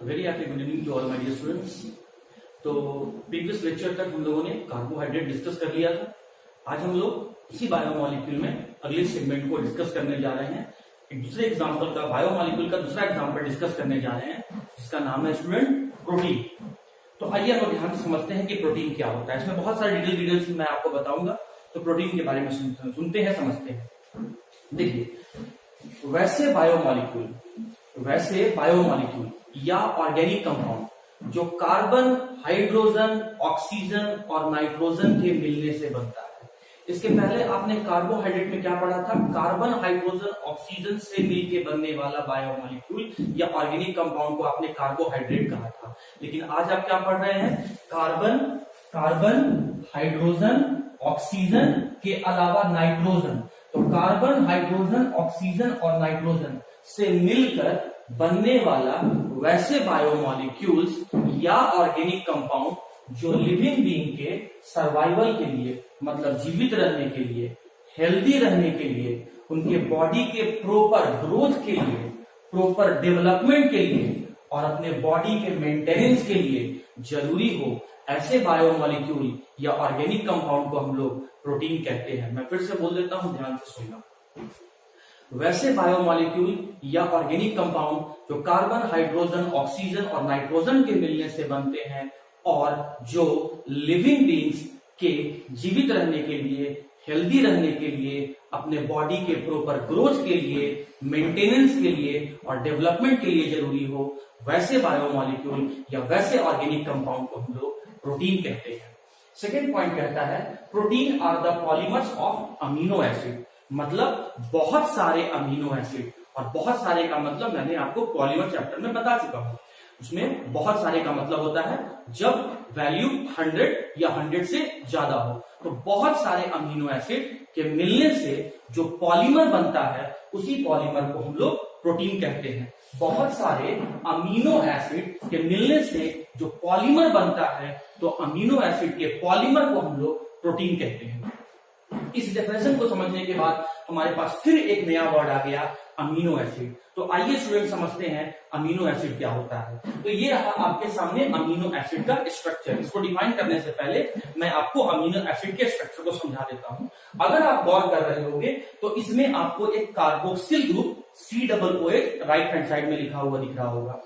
Very happy good evening to all my dear students. तो previous lecture तक हम लोगों ने कार्बोहाइड्रेट डिस्कस कर लिया था। आज हम लोग इसी बायोमॉलिक्यूल में अगले सेगमेंट को डिस्कस करने जा रहे हैं। एक दूसरे एग्जांपल का बायोमॉलिक्यूल का दूसरा एग्जांपल डिस्कस करने जा रहे हैं, जिसका नाम है स्टूडेंट प्रोटीन। तो आइए हम ध्यान से समझते हैं कि प्रोटीन क्या होता है। इसमें बहुत सारे डिटेल्स मैं आपको बताऊंगा, तो प्रोटीन के बारे में सुनते हैं, समझते हैं। देखिए, वैसे बायोमॉलिक्यूल या ऑर्गेनिक कंपाउंड जो कार्बन, हाइड्रोजन, ऑक्सीजन और नाइट्रोजन के मिलने से बनता है। इसके पहले आपने कार्बोहाइड्रेट में क्या पढ़ा था? कार्बन, हाइड्रोजन, ऑक्सीजन से मिलकर बनने वाला बायोमॉलिक्यूल या ऑर्गेनिक कंपाउंड को आपने कार्बोहाइड्रेट कहा था। लेकिन आज आप क्या पढ़ रहे हैं? कार्बन, हाइड्रोजन, ऑक्सीजन के अलावा नाइट्रोजन। तो कार्बन, हाइड्रोजन, ऑक्सीजन और नाइट्रोजन से मिलकर बनने वाला वैसे बायोमॉलिक्यूल्स या ऑर्गेनिक कंपाउंड जो लिविंग बीइंग के सर्वाइवल के लिए, मतलब जीवित रहने के लिए, हेल्दी रहने के लिए, उनके बॉडी के प्रॉपर ग्रोथ के लिए, प्रॉपर डेवलपमेंट के लिए और अपने बॉडी के मेंटेनेंस के लिए जरूरी हो, ऐसे बायोमॉलिक्यूल या ऑर्गेनिक कंपाउंड को हम लोग प्रोटीन कहते हैं। मैं फिर से बोल देता हूं, ध्यान से सुनना। वैसे बायोमॉलिक्यूल या ऑर्गेनिक कंपाउंड जो कार्बन, हाइड्रोजन, ऑक्सीजन और नाइट्रोजन के मिलने से बनते हैं और जो लिविंग बीइंग्स के जीवित रहने के लिए, हेल्दी रहने के लिए, अपने बॉडी के प्रॉपर ग्रोथ के लिए, मेंटेनेंस के लिए और डेवलपमेंट के लिए जरूरी हो, वैसे बायोमॉलिक्यूल या वैसे ऑर्गेनिक कंपाउंड को हम लोग प्रोटीन कहते हैं। सेकेंड पॉइंट कहता है protein are the polymers of amino acid. मतलब बहुत सारे अमीनो एसिड, और बहुत सारे का मतलब मैंने आपको पॉलीमर चैप्टर में बता चुका हूं। उसमें बहुत सारे का मतलब होता है जब वैल्यू 100 या 100 से ज्यादा हो। तो बहुत सारे अमीनो एसिड के मिलने से जो पॉलीमर बनता है, उसी पॉलीमर को हम लोग प्रोटीन कहते हैं। बहुत सारे अमीनो एसिड के मिलने से जो पॉलीमर बनता है, तो अमीनो एसिड के पॉलीमर को हम लोग प्रोटीन कहते हैं। इस डेफिनेशन को समझने के बाद हमारे पास फिर एक नया वर्ड आ गया, अमीनो एसिड। तो आइए स्टूडेंट समझते हैं अमीनो एसिड क्या होता है। तो ये रहा आपके सामने अमीनो एसिड का स्ट्रक्चर। इसको डिफाइन करने से पहले मैं आपको अमीनो एसिड के स्ट्रक्चर को समझा देता हूं। अगर आप गौर कर रहे होंगे तो इसमें आपको एक carboxyl group COOH right hand side में लिखा हुआ दिख रहा होगा।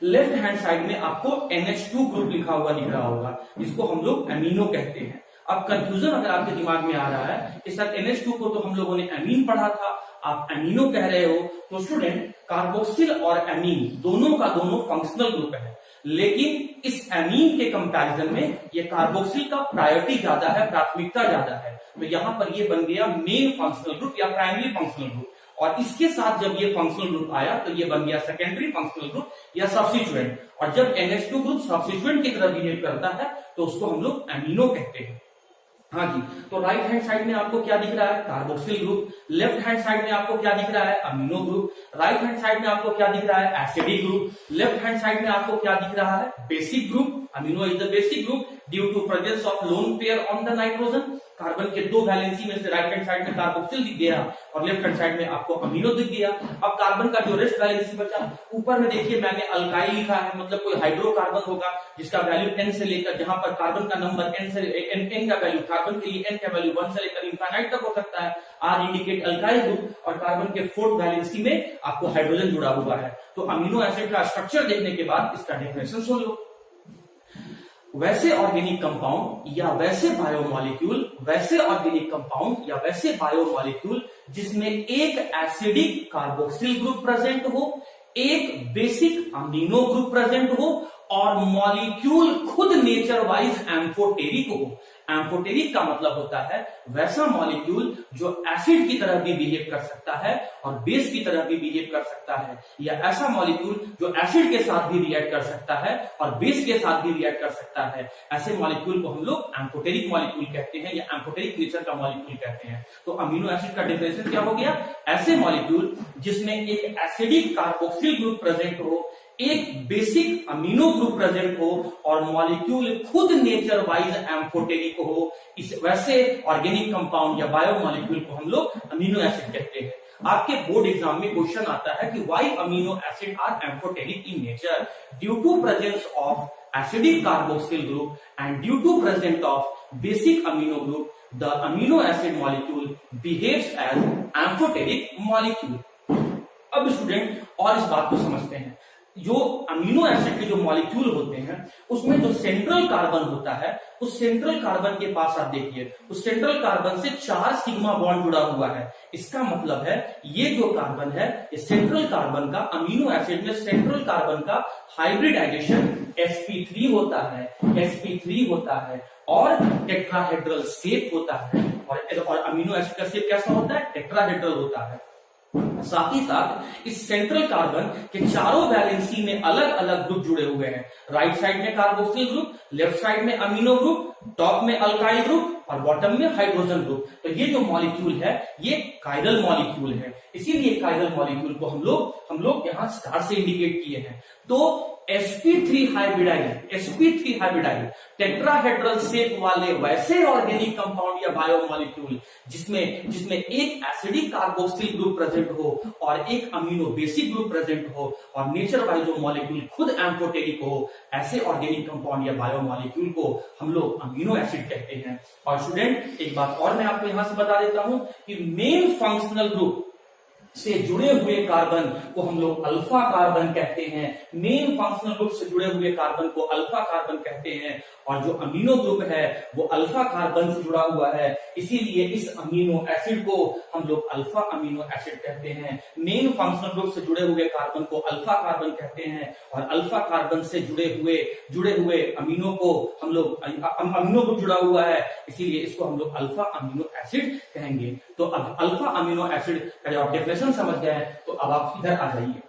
लेफ्ट हैंड साइड में आपको NH2 ग्रुप लिखा हुआ दिख रहा होगा, जिसको हम लोग अमीनो कहते हैं। अब कंफ्यूजन अगर आपके दिमाग में आ रहा है कि सर NH2 को तो हम लोगों ने अमीन पढ़ा था, आप अमीनो कह रहे हो, तो स्टूडेंट कार्बोक्सिल और अमीन दोनों का दोनों फंक्शनल ग्रुप है। लेकिन इस अमीन के कंपैरिजन में ये कार्बोक्सिल का प्रायोरिटी ज्यादा है, प्राथमिकता ज्यादा है। तो यहां पर ये बन गया मेन फंक्शनल ग्रुप या प्राइमरी फंक्शनल ग्रुप, और इसके साथ जब ये फंक्शनल ग्रुप आया तो ये बन गया सेकेंडरी फंक्शनल ग्रुप या सब्स्टिट्यूएंट। और जब NH2 ग्रुप सब्स्टिट्यूएंट की तरह बिहेव करता है तो उसको हम लोग अमीनो कहते हैं। हाँ जी, तो राइट हैंड साइड में आपको क्या दिख रहा है? Carboxyl group. Left hand side में आपको क्या दिख रहा है? Amino group. Right hand side में आपको क्या दिख रहा है? Acidic group. Left hand side में आपको क्या दिख रहा है? Basic group. Amino is the basic group due to presence of lone pair on the nitrogen. Carbon के दो वैलेंसी में से राइट हैंड साइड में कार्बोक्सिल दिख गया और लेफ्ट हैंड साइड में आपको अमीनो दिख गया। अब कार्बन का जो रेस्ट वैलेंसी बचा, ऊपर में देखिए मैंने अल्काइल लिखा है, मतलब कोई हाइड्रोकार्बन होगा जिसका वैल्यू n से लेकर, जहां पर कार्बन का नंबर n का वैल्यू, कार्बन के लिए n का वैल्यू 1 से लेकर इनफाइनाइट तक हो सकता है। R इंडिकेट अल्काइल ग्रुप, और कार्बन के फोर्थ वैलेंसी में आपको हाइड्रोजन जुड़ा हुआ है। तो अमीनो एसिड का स्ट्रक्चर देखने के बाद इसका डेफिनेशन सुन लो। वैसे ऑर्गेनिक कंपाउंड या वैसे बायोमॉलिक्यूल, वैसे ऑर्गेनिक कंपाउंड या वैसे बायोमॉलिक्यूल जिसमें एक एसिडिक कार्बोक्सिल ग्रुप प्रेजेंट हो, एक बेसिक अमीनो ग्रुप प्रेजेंट हो और मॉलिक्यूल खुद नेचर वाइज एम्फोटेरिक हो। एम्फोटेरिक का मतलब होता है वैसा मॉलिक्यूल जो एसिड की तरह भी बिहेव कर सकता है और बेस की तरह भी बिहेव कर सकता है, या ऐसा मॉलिक्यूल जो एसिड के साथ भी रिएक्ट कर सकता है और बेस के साथ भी रिएक्ट कर सकता है। ऐसे मॉलिक्यूल को हम लोग एम्फोटेरिक मॉलिक्यूल कहते हैं या एम्फोटेरिक नेचर का मॉलिक्यूल कहते हैं। तो अमीनो एसिड का डेफिनेशन क्या हो गया? ऐसे मॉलिक्यूल जिसमें एक एसिडिक कार्बोक्सिल ग्रुप प्रेजेंट हो, एक बेसिक अमीनो ग्रुप प्रेजेंट हो और मॉलिक्यूल खुद नेचर वाइज एम्फोटेरिक हो, इस वैसे ऑर्गेनिक कंपाउंड या बायोमॉलिक्यूल को हम लोग अमीनो एसिड कहते हैं। आपके बोर्ड एग्जाम में क्वेश्चन आता है कि why amino acid are amphoteric in nature due to presence of acidic carboxyl group and due to presence of basic amino group the amino acid molecule behaves as amphoteric molecule. अब student और इस बात को समझते हैं, जो amino acid के जो मॉलिक्यूल होते हैं उसमें जो सेंट्रल कार्बन होता है, उस सेंट्रल कार्बन के पास आप देखिए उस सेंट्रल कार्बन से 4 सिग्मा बॉन्ड जुड़ा हुआ है। इसका मतलब है ये जो कार्बन है, ये सेंट्रल कार्बन का, अमीनो एसिड में सेंट्रल कार्बन का हाइब्रिडाइजेशन sp3 होता है, sp3 होता है और टेट्राहेड्रल शेप होता है। और अमीनो एसिड का शेप कैसा होता है? टेट्राहेड्रल होता है। साथ ही साथ इस सेंट्रल कार्बन के चारों वैलेंसी में अलग अलग ग्रुप जुड़े हुए हैं। राइट साइड में कार्बोक्सिल ग्रुप, लेफ्ट साइड में अमीनो ग्रुप, टॉप में अल्काइल ग्रुप और बॉटम में हाइड्रोजन ग्रुप। तो ये जो मॉलिक्यूल है ये कायरल मॉलिक्यूल है, इसीलिए कायरल मॉलिक्यूल को हम लोग यहाँ स्टार से इंडिकेट किए हैं। तो sp3 हाइब्रिडाइल टेट्राहेड्रल शेप वाले वैसे ऑर्गेनिक कंपाउंड या बायोमॉलिक्यूल जिसमें एक एसिडिक कार्बोक्सिल ग्रुप प्रेजेंट हो और एक अमीनो बेसिक ग्रुप प्रेजेंट हो और नेचर वाइज वो मॉलिक्यूल खुद एम्फोटेरिक हो, ऐसे ऑर्गेनिक कंपाउंड या बायोमॉलिक्यूल को हम लोग अमीनो एसिड कहते हैं। और स्टूडेंट एक बात और मैं आपको यहां से बता देता हूं कि मेन फंक्शनल ग्रुप से जुड़े हुए कार्बन को हम लोग अल्फा कार्बन कहते हैं। मेन फंक्शनल ग्रुप से जुड़े हुए कार्बन को अल्फा कार्बन कहते हैं और जो अमीनो ग्रुप है वो अल्फा कार्बन से जुड़ा हुआ है, इसीलिए इस अमीनो एसिड को हम लोग अल्फा अमीनो एसिड कहते हैं। मेन फंक्शनल ग्रुप से जुड़े हुए कार्बन को अल्फा कार्बन कहते हैं और अल्फा कार्बन से जुड़े हुए अमीनो को हम लोग अमीनो ग्रुप जुड़ा हुआ है, इसीलिए इसको हम लोग अल्फा अमीनो एसिड कहेंगे। तो अब अल्फा अमीनो एसिड का जब आप डेफिनेशन समझ गए तो अब आप इधर आ जाइए।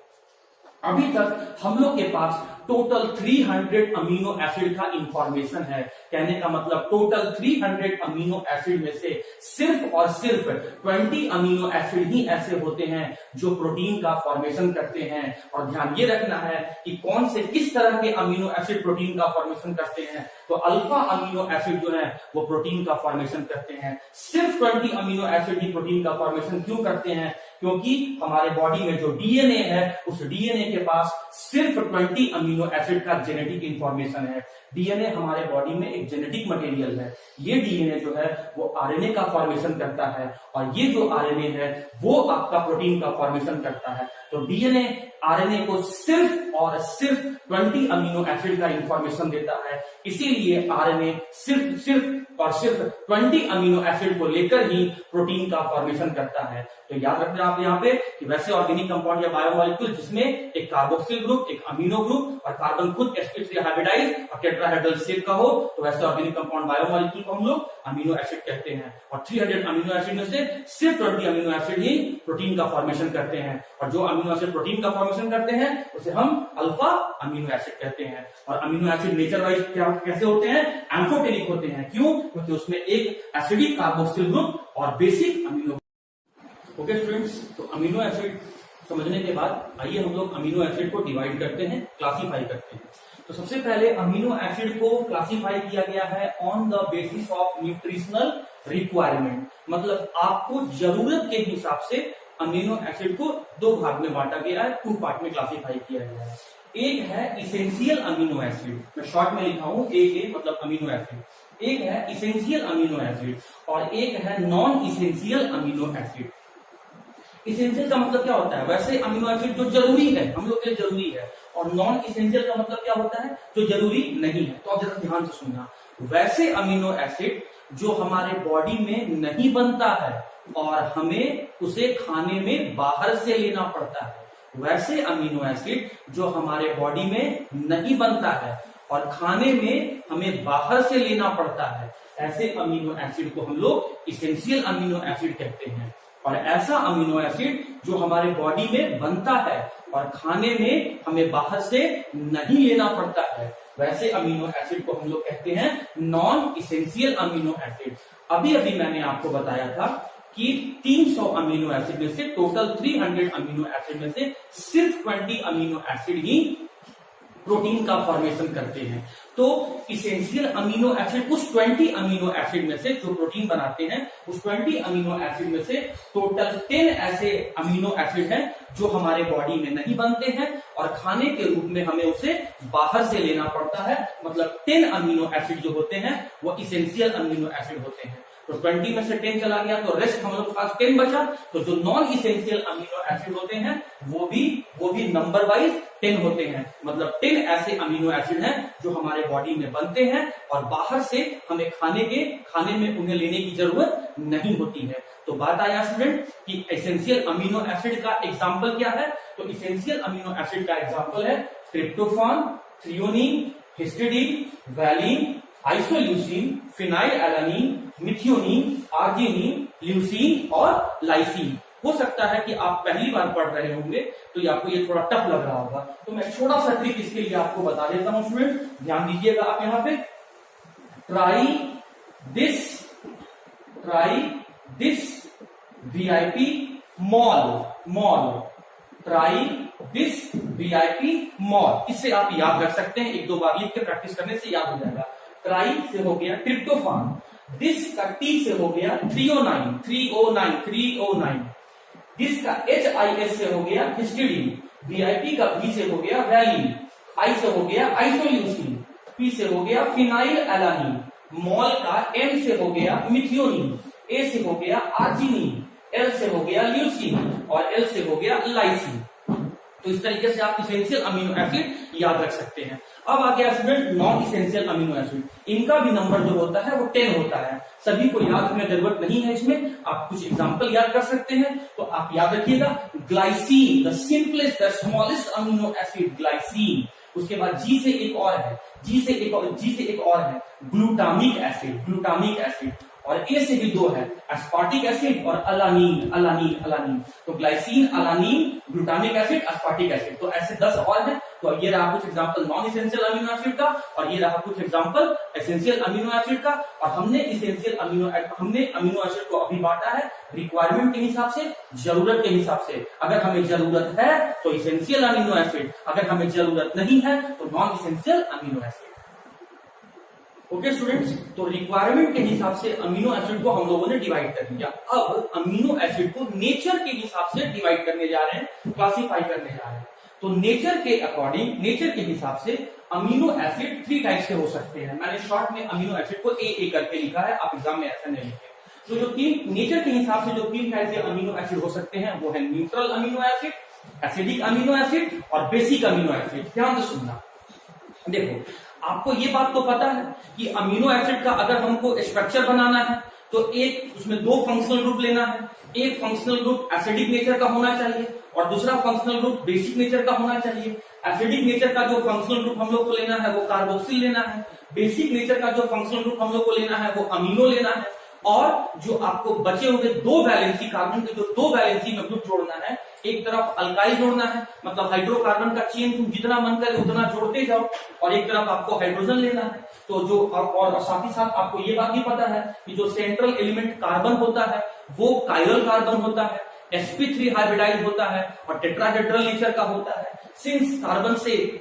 अभी तक हम लोग के पास टोटल 300 अमीनो एसिड का इंफॉर्मेशन है। कहने का मतलब टोटल 300 अमीनो एसिड में से सिर्फ और सिर्फ 20 अमीनो एसिड ही ऐसे होते हैं जो प्रोटीन का फॉर्मेशन करते हैं। और ध्यान ये रखना है कि कौन से किस तरह के अमीनो एसिड प्रोटीन का फॉर्मेशन करते हैं। तो अल्फा अमीनो एसिड जो है वो प्रोटीन का फॉर्मेशन करते हैं। सिर्फ 20 अमीनो एसिड ही प्रोटीन का फॉर्मेशन क्यों करते हैं? क्योंकि हमारे बॉडी में जो डीएनए है उस डीएनए के पास सिर्फ 20 अमीनो एसिड का जेनेटिक इंफॉर्मेशन है। डीएनए हमारे बॉडी में एक जेनेटिक मटेरियल है। ये डीएनए जो है वो आरएनए का फॉर्मेशन करता है और ये जो आरएनए है वो आपका प्रोटीन का फॉर्मेशन करता है। तो डीएनए आरएनए को सिर्फ और सिर्फ 20 अमीनो एसिड का इंफॉर्मेशन देता है, इसीलिए आरएनए सिर्फ और सिर्फ 20 अमीनो एसिड को लेकर ही प्रोटीन का फॉर्मेशन करता है। तो याद रखना आप यहाँ पे कि वैसे ऑर्गेनिक कंपाउंड या बायोमॉलिक्यूल जिसमें एक कार्बोक्सिल ग्रुप, एक अमीनो ग्रुप और कार्बन खुद sp3 हाइब्रिडाइज और टेट्राहेड्रल शेप का हो तो वैसे ऑर्गेनिक कंपाउंड बायोमॉलिक्यूल को हम लोग अमीनो एसिड कहते हैं। और 300 अमीनो एसिड में से सिर्फ 20 अमीनो एसिड ही प्रोटीन का फॉर्मेशन करते हैं और जो अमीनो एसिड प्रोटीन का फॉर्मेशन करते हैं उसे हम अल्फा अमीनो एसिड कहते हैं। और अमीनो एसिड नेचर वाइज कैसे होते हैं? एम्फोटेरिक होते हैं। क्यों? क्योंकि उसमें एक एसिडिक कार्बोक्सिल ग्रुप और बेसिक अमीनो। ओके स्टूडेंट्स, तो अमीनो एसिड समझने के बाद आइए हम लोग अमीनो एसिड को डिवाइड करते हैं, क्लासिफाई करते हैं। तो सबसे पहले अमीनो एसिड को क्लासिफाई किया गया है on the basis of nutritional requirement, मतलब आपको जरूरत के हिसाब से अमीनो एसिड को 2 भाग में बांटा गया है, 2 पार्ट में क्लासिफाई किया गया है। एक है इसेंशियल अमीनो एसिड, मैं शॉर्ट में लिखा हूं ए मतलब अमीनो एसिड। एक है इसेंशियल अमीनो एसिड और एक है non essential amino acid. Essential का मतलब क्या होता है? वैसे अमीनो एसिड जो जरूरी है, हम लोग के लिए जरूरी है, और नॉन इसेंशियल का मतलब क्या होता है? जो जरूरी नहीं है। तो आप जरा ध्यान से सुनना, वैसे अमीनो एसिड जो हमारे बॉडी में नहीं बनता है और हमें उसे खाने में बाहर से लेना पड़ता है, वैसे अमीनो एसिड जो हमारे बॉडी में नहीं बनता है और खाने में हमें बाहर से लेना पड़ता है, ऐसे अमीनो एसिड को हम लोग इसेंशियल अमीनो एसिड कहते हैं। और ऐसा अमीनो एसिड जो हमारे बॉडी में बनता है और खाने में हमें बाहर से नहीं लेना पड़ता है, वैसे अमीनो एसिड को हम लोग कहते हैं नॉन इसेंशियल अमीनो एसिड। अभी अभी मैंने आपको बताया था कि 300 अमीनो एसिड में से टोटल 300 अमीनो एसिड में से सिर्फ 20 अमीनो एसिड ही प्रोटीन का फॉर्मेशन करते हैं। तो इसेंशियल अमीनो एसिड, उस 20 अमीनो एसिड में से जो प्रोटीन बनाते हैं, उस 20 अमीनो एसिड में से टोटल 10 ऐसे अमीनो एसिड हैं जो हमारे बॉडी में नहीं बनते हैं और खाने के रूप में हमें उसे बाहर से लेना पड़ता है। मतलब 10 अमीनो एसिड जो होते हैं वो इसेंशियल अमीनो एसिड होते हैं। तो 20 में से 10 चला गया तो रेस्ट हम लोग के पास 10 बचा। तो जो नॉन इसेंशियल अमीनो एसिड होते हैं वो भी नंबर वाइज 10 होते हैं। मतलब 10 ऐसे अमीनो एसिड हैं जो हमारे बॉडी में बनते हैं और बाहर से हमें खाने में उन्हें लेने की जरूरत नहीं होती है। तो बात आया स्टूडेंट कि एसेंशियल अमीनो एसिड का एग्जाम्पल क्या है। तो इसेंशियल अमीनो एसिड का एग्जाम्पल है tryptophan, threonine, histidine, valine, isoleucine, phenyl alanine, methionine, arginine, leucine और लाइसिन। हो सकता है कि आप पहली बार पढ़ रहे होंगे तो आपको ये थोड़ा टफ लग रहा होगा, तो मैं छोटा सा ट्रिक इसके लिए आपको बता देता हूं स्टूडेंट, ध्यान दीजिएगा आप यहाँ पे। Try this VIP mall, try this VIP mall. इससे आप याद रख सकते हैं, एक दो बार लिख के प्रैक्टिस करने से याद हो जाएगा। ट्राई से हो गया ट्रिप्टोफान, दिस का T से हो गया 309, दिस का HIS से हो गया हिस्टिडीन, VIP का V से हो गया वैलिन, I से हो गया आइसोल्यूसिन, P से हो गया फिनाइल एलानिन, मॉल का M से हो गया मिथियोनिन, A से हो गया आर्जिनिन, L से हो गया ल्यूसीन और L से हो गया लाइसिन। तो इस तरीके से आप इसेंशियल अमीनो एसिड याद रख सकते हैं। अब आ गया student non essential amino acid. इनका भी नंबर जो होता है वो 10 होता है। सभी को याद रखने की जरूरत नहीं है, इसमें आप कुछ एग्जांपल याद कर सकते हैं। तो आप याद रखिएगा glycine, the simplest the smallest amino acid glycine. उसके बाद जी से एक और है, जी से एक और है ग्लूटामिक एसिड और ए से भी 2 है एस्पार्टिक एसिड और अलानीन। तो glycine, alanine, glutamic acid, aspartic acid. तो ऐसे 10 और हैं। तो ये रहा कुछ example non essential amino acid का और ये रहा कुछ एग्जांपल एसेंशियल अमीनो एसिड का। और हमने अमीनो एसिड को अभी बांटा है रिक्वायरमेंट के हिसाब से, जरूरत के हिसाब से। अगर हमें जरूरत है तो इसेंशियल अमीनो एसिड, अगर हमें जरूरत नहीं है तो non essential amino acid. Okay students, तो रिक्वायरमेंट के हिसाब से अमीनो एसिड को हम लोगों ने डिवाइड कर दिया। अब अमीनो एसिड को नेचर के हिसाब से डिवाइड करने जा रहे हैं, क्लासिफाई करने जा रहे हैं। तो नेचर के अकॉर्डिंग, नेचर के हिसाब से अमीनो एसिड 3 टाइप के हो सकते हैं। मैंने शॉर्ट में अमीनो एसिड को ए करके लिखा है, आप एग्जाम में ऐसा नहीं लिखे। तो जो 3 नेचर के हिसाब से जो 3 टाइप के अमीनो एसिड हो सकते हैं वो है neutral amino acid, acidic amino acid और बेसिक अमीनो एसिड। ध्यान से सुनना। देखो, आपको ये बात तो पता है कि अमीनो एसिड का अगर हमको स्ट्रक्चर बनाना है तो एक उसमें 2 फंक्शनल ग्रुप लेना है। एक फंक्शनल ग्रुप एसिडिक नेचर का होना चाहिए और दूसरा फंक्शनल ग्रुप बेसिक नेचर का होना चाहिए। एसिडिक नेचर का जो फंक्शनल ग्रुप हम लोग को लेना है वो कार्बोक्सिल लेना है। बेसिक नेचर का जो फंक्शनल ग्रुप हम लोग को लेना है वो अमीनो लेना है। और जो आपको बचे हुए 2 वैलेंसी, कार्बन के जो 2 वैलेंसी में ग्रुप जोड़ना है, एक तरफ अल्काइल जोड़ना है, मतलब हाइड्रोकार्बन का चेन तुम जितना मन करे उतना जोड़ते जाओ, और एक तरफ आपको हाइड्रोजन लेना है। तो जो और साथ ही साथ आपको ये बात भी पता है कि जो सेंट्रल एलिमेंट कार्बन होता है वो कायरल कार्बन होता है, sp3 हाइब्रिडाइज होता है और टेट्राहेड्रल नेचर का होता है। सिंस कार्बन से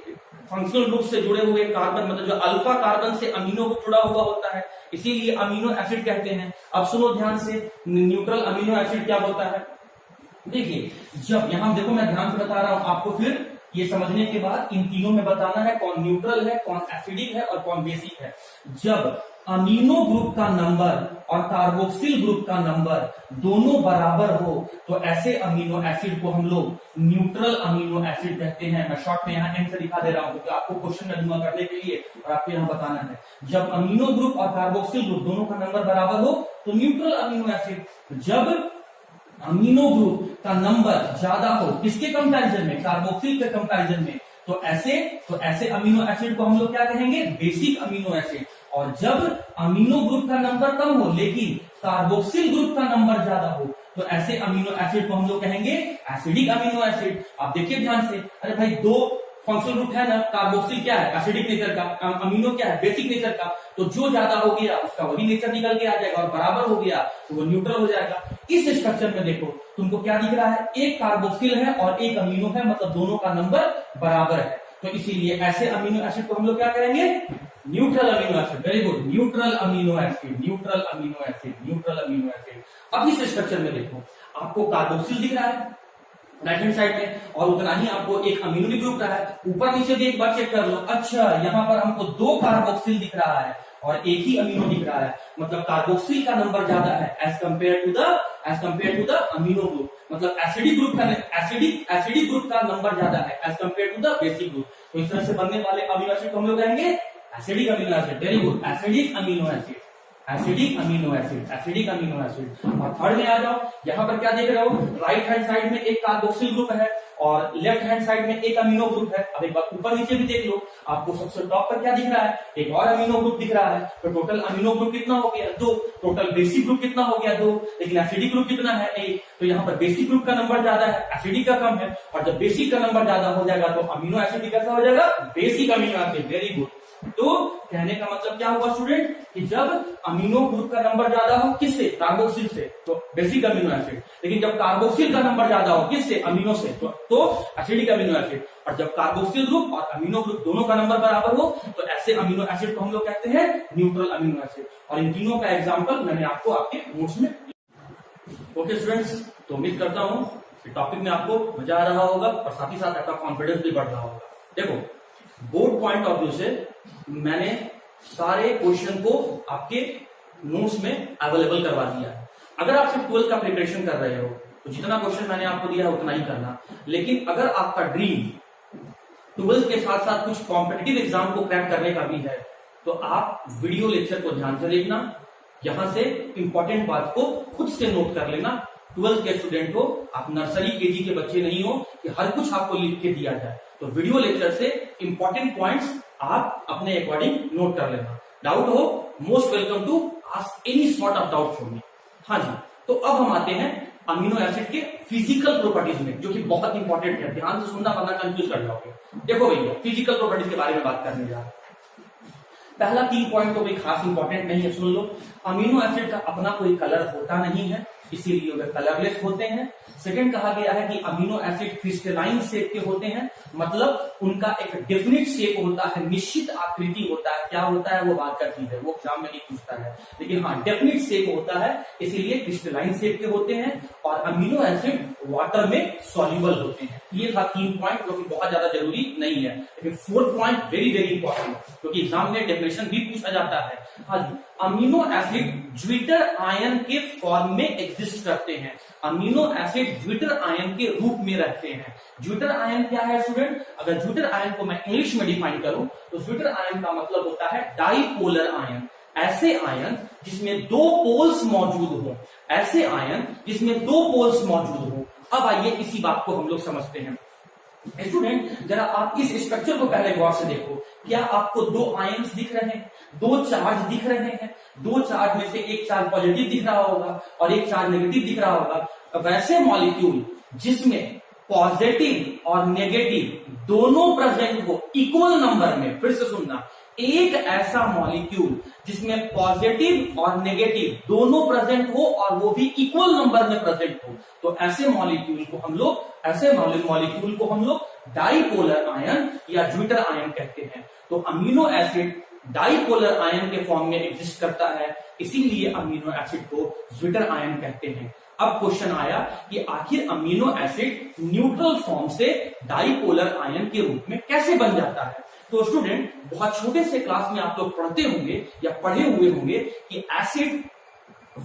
फंक्शनल ग्रुप से जुड़े हुए कार्बन, मतलब जो अल्फा कार्बन से अमीनो को जुड़ा हुआ होता है, इसीलिए अमीनो एसिड कहते हैं। अब सुनो ध्यान से, न्यूट्रल अमीनो एसिड क्या होता है। देखिए, जब यहां देखो मैं ध्यान से बता रहा हूं आपको, फिर ये समझने के बाद इन तीनों में बताना है कौन न्यूट्रल है, कौन एसिडिक है और कौन बेसिक है। जब अमीनो ग्रुप का नंबर और कार्बोक्सिल ग्रुप का नंबर दोनों बराबर हो तो ऐसे अमीनो एसिड को हम लोग न्यूट्रल अमीनो एसिड कहते हैं। मैं शॉर्ट में यहाँ एंड से दिखा दे रहा हूं क्योंकि आपको क्वेश्चन में दूंगा करने के लिए और आपको यहाँ बताना है। जब अमीनो ग्रुप और कार्बोक्सिल ग्रुप दोनों का नंबर बराबर हो तो न्यूट्रल अमीनो एसिड। जब अमीनो ग्रुप का नंबर ज्यादा हो, किसके कंपैरिजन में, कार्बोक्सिल के कंपैरिजन में, तो ऐसे अमीनो एसिड को हम लोग क्या कहेंगे, बेसिक अमीनो एसिड। और जब अमीनो ग्रुप का नंबर कम हो लेकिन कार्बोक्सिल ग्रुप का नंबर ज्यादा हो तो ऐसे अमीनो एसिड को हम लोग कहेंगे एसिडिक अमीनो एसिड। आप देखिए ध्यान से, अरे भाई 2 फंक्शनल ग्रुप है ना, कार्बोक्सिल क्या है, एसिडिक नेचर का, अमीनो क्या है, बेसिक नेचर का। तो जो ज्यादा हो गया उसका वही नेचर निकल के आ जाएगा और बराबर हो गया तो वो न्यूट्रल हो जाएगा। इस स्ट्रक्चर में देखो तुमको क्या दिख रहा है, एक कार्बोक्सिल है और एक अमीनो है, मतलब दोनों का नंबर बराबर है। तो इसीलिए ऐसे अमीनो एसिड को हम लोग क्या करेंगे, neutral amino acid. Very good, neutral amino acid, neutral amino acid, neutral amino acid. अब इस स्ट्रक्चर में देखो, आपको कार्बोक्सिल दिख रहा है राइट हैंड साइड में, और उतना ही आपको एक अमीनो भी ग्रुप रहा है। ऊपर नीचे भी एक बार चेक कर लो, अच्छा यहाँ पर हमको 2 कार्बोक्सिल दिख रहा है और एक ही अमीनो दिख रहा है, मतलब कार्बोक्सिल का नंबर ज्यादा है as compared to the amino group. मतलब एसिडिक ग्रुप का नंबर ज्यादा है as compared to the basic group. तो इस तरह से बनने वाले अमीनो एसिड को हम लोग कहेंगे acidic amino acid. Very good, acidic amino acid, acidic amino acid, acidic amino acid. और थर्ड में आ जाओ, यहाँ पर क्या देख रहे हो, राइट हैंड साइड में एक कार्बोक्सिल ग्रुप है और लेफ्ट हैंड साइड में एक अमीनो ग्रुप है। अब एक बार ऊपर नीचे भी देख लो, आपको सबसे टॉप पर क्या दिख रहा है, एक और अमीनो ग्रुप दिख रहा है। तो टोटल अमीनो ग्रुप कितना हो गया, 2। टोटल बेसिक ग्रुप कितना हो गया, 2। लेकिन एसिडिक ग्रुप कितना है, 1। तो यहाँ पर बेसिक ग्रुप का नंबर ज्यादा है, एसिडिक का कम है। और जब बेसिक का नंबर ज्यादा हो जाएगा तो अमीनो एसिड कैसा हो जाएगा, basic amino acid. Very good. तो कहने का मतलब क्या हुआ स्टूडेंट, कि जब अमीनो ग्रुप का नंबर ज्यादा हो किससे, कार्बोक्सिल से, तो बेसिक अमीनो एसिड। लेकिन जब कार्बोक्सिल का नंबर ज्यादा हो किससे, अमीनो से, तो एसिडिक अमीनो एसिड। और जब कार्बोक्सिल ग्रुप और अमीनो ग्रुप दोनों का नंबर बराबर हो तो ऐसे अमीनो एसिड को हम लोग कहते हैं न्यूट्रल अमीनो एसिड। और इन तीनों का एग्जाम्पल मैंने आपको आपके नोट्स में। ओके स्टूडेंट्स, तो उम्मीद करता हूं कि टॉपिक में आपको मजा आ रहा होगा और साथ ही साथ आपका कॉन्फिडेंस भी बढ़ रहा होगा। देखो, बोर्ड पॉइंट ऑफ व्यू से मैंने सारे क्वेश्चन को आपके नोट्स में अवेलेबल करवा दिया है। अगर आप सिर्फ 12th का प्रिपरेशन कर रहे हो तो जितना क्वेश्चन मैंने आपको दिया है उतना ही करना। लेकिन अगर आपका ड्रीम 12th के साथ साथ कुछ कॉम्पिटिटिव एग्जाम को क्रैक करने का भी है तो आप वीडियो लेक्चर को ध्यान से देखना, यहां से इंपॉर्टेंट बात को खुद से नोट कर लेना। 12th के स्टूडेंट हो आप, नर्सरी केजी के बच्चे नहीं हो कि हर कुछ आपको लिख के दिया जाए। तो वीडियो लेक्चर से इंपॉर्टेंट पॉइंट्स आप अपने अकॉर्डिंग नोट कर लेना। डाउट हो, most welcome to ask any sort of doubt from me. हाँ जी, तो अब हम आते हैं अमीनो एसिड के फिजिकल प्रॉपर्टीज में, जो कि बहुत इंपॉर्टेंट है। ध्यान से सुनना वरना कंफ्यूज कर जाओगे। देखो भैया, फिजिकल प्रॉपर्टीज के बारे में बात करने जा रहे हैं। पहला 3 पॉइंट तो कोई खास इंपॉर्टेंट नहीं है, सुन लो। अमीनो एसिड का अपना कोई कलर होता नहीं है, इसीलिए वे कलरलेस होते हैं। सेकंड कहा गया है कि अमीनो एसिड क्रिस्टलाइन शेप के होते हैं, मतलब उनका एक डेफिनिट शेप होता है, निश्चित आकृति होता है। क्या होता है वो बात का चीज है, वो एग्जाम में नहीं पूछता है, लेकिन हाँ डेफिनिट शेप होता है, इसीलिए क्रिस्टलाइन शेप के होते हैं। और अमीनो एसिड वाटर में सॉल्युबल होते हैं। ये था 3 पॉइंट जो कि बहुत ज्यादा जरूरी नहीं है, लेकिन 4th point very very important, क्योंकि एग्जाम में डेफिनेशन भी पूछा जाता है। हाँ जी, अमीनो एसिड ज्विटर आयन के फॉर्म में एग्जिस्ट करते हैं। अमीनो एसिड ज्विटर आयन के रूप में रहते हैं। ज्विटर आयन क्या है स्टूडेंट, अगर ज्विटर आयन को मैं इंग्लिश में डिफाइन करूं तो ज्विटर आयन का मतलब होता है डाइपोलर आयन। ऐसे आयन जिसमें 2 पोल्स मौजूद हो, ऐसे आयन जिसमें 2 पोल्स मौजूद हो। अब आइए इसी बात को हम लोग समझते हैं। स्टूडेंट जरा आप इस स्ट्रक्चर को पहले गौर से देखो। क्या आपको 2 आयन्स दिख रहे हैं, 2 चार्ज दिख रहे हैं? 2 चार्ज में से एक चार्ज पॉजिटिव दिख रहा होगा और एक चार्ज नेगेटिव दिख रहा होगा। वैसे मॉलिक्यूल जिसमें पॉजिटिव और नेगेटिव दोनों प्रेजेंट हो इक्वल नंबर में, फिर से सुनना, एक ऐसा मॉलिक्यूल जिसमें पॉजिटिव और नेगेटिव दोनों प्रेजेंट हो और वो भी इक्वल नंबर में प्रेजेंट हो, तो ऐसे मॉलिक्यूल को हम लोग डाइपोलर आयन या ज्विटर आयन कहते हैं। तो अमीनो एसिड डाइपोलर आयन के फॉर्म में एग्जिस्ट करता है, इसीलिए अमीनो एसिड को ज्विटर आयन कहते हैं। अब क्वेश्चन आया कि आखिर अमीनो एसिड न्यूट्रल फॉर्म से डाइपोलर आयन के रूप में कैसे बन जाता है। तो स्टूडेंट बहुत छोटे से क्लास में आप लोग पढ़ते होंगे या पढ़े हुए होंगे कि एसिड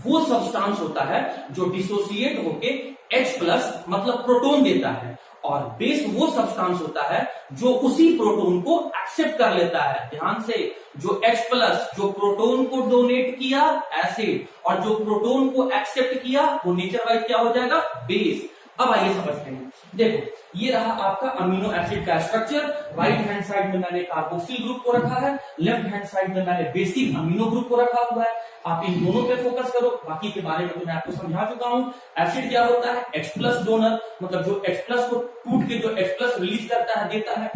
वो सब्सटेंस होता है जो डिसोसिएट होके H+ मतलब प्रोटॉन देता है, और बेस वो सब्सटेंस होता है जो उसी प्रोटॉन को एक्सेप्ट कर लेता है। ध्यान से, जो H+ जो प्रोटॉन को डोनेट किया एसिड, और जो प्रोटॉन को एक्सेप्ट किया वो नेचर वाइज क्या हो जाएगा, बेस। अब आइए समझते हैं। देखो, ये रहा आपका अमीनो एसिड का स्ट्रक्चर। राइट हैंड साइड में मैंने कार्बोक्सिल ग्रुप को रखा है, लेफ्ट हैंड साइड में मैंने बेसिक अमीनो ग्रुप को रखा हुआ है। आप इन दोनों पे फोकस करो, बाकी के बारे में तो मैं आपको समझा चुका हूं। एसिड क्या होता है, H+ डोनर, मतलब जो H+ को टूट के जो H+ रिलीज करता है, देता है।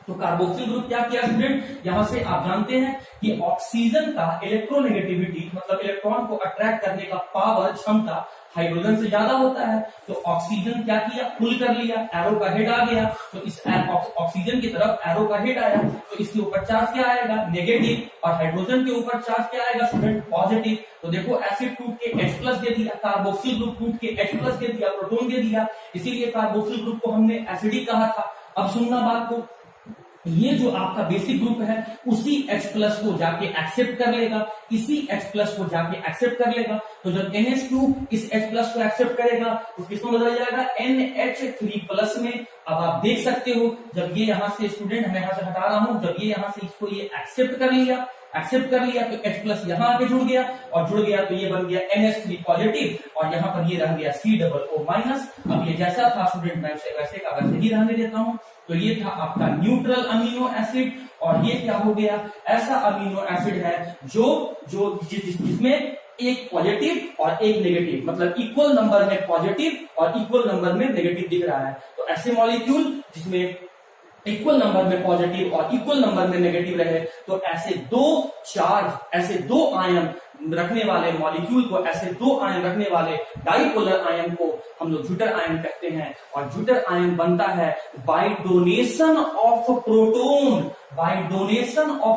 तो कार्बोक्सिल ग्रुप क्या किया स्टूडेंट, यहां से आप जानते हैं कि ऑक्सीजन का इलेक्ट्रोनेगेटिविटी मतलब इलेक्ट्रॉन को अट्रैक्ट करने का पावर, क्षमता हाइड्रोजन से ज्यादा होता है, तो ऑक्सीजन क्या किया, पुल कर लिया, एरो का हेड आ गया, तो इस ऑक्सीजन की तरफ एरो का हेड आया, तो इसके ऊपर चार्ज क्या आएगा, नेगेटिव, और हाइड्रोजन के ऊपर चार्ज क्या आएगा स्टूडेंट, पॉजिटिव। तो देखो एसिड टूट के H+ दे दिया, कार्बोक्सिल ग्रुप टूट के H+ दे दिया, प्रोटॉन दे दिया, इसीलिए कार्बोक्सिल ग्रुप को हमने एसिडिक कहा था। अब सुनना बात को, ये जो आपका बेसिक ग्रुप है उसी H+ को जाके एक्सेप्ट कर लेगा, इसी H+ को जाके एक्सेप्ट कर लेगा। तो जब NH2 इस H+ को एक्सेप्ट करेगा तो किसमें बदल जाएगा, NH3+ में। अब आप देख सकते हो जब ये यहां से स्टूडेंट, मैं यहां से हटा रहा हूं, जब ये यहां से इसको ये एक्सेप्ट कर लिया तो H+ यहां आके जुड़ गया, और जुड़ गया तो ये बन गया NH3 पॉजिटिव, और यहाँ पर ये रह गया COO-। अब ये जैसा था स्टूडेंट मैं वैसे का वैसे ही रहने देता हूं। तो ये था आपका न्यूट्रल अमीनो एसिड, और ये क्या हो गया, ऐसा अमीनो एसिड है जिसमें एक पॉजिटिव और एक नेगेटिव, मतलब इक्वल नंबर में पॉजिटिव और इक्वल नंबर में नेगेटिव दिख रहा है। तो ऐसे मॉलिक्यूल जिसमें इक्वल नंबर में पॉजिटिव और इक्वल नंबर में नेगेटिव रहे, तो ऐसे दो आयन रखने वाले मॉलिक्यूल को, ऐसे दो आयन रखने वाले डाइपोलर आयन को हम लोग ज्यूटर आयन कहते हैं। और ज्यूटर आयन बनता है by donation of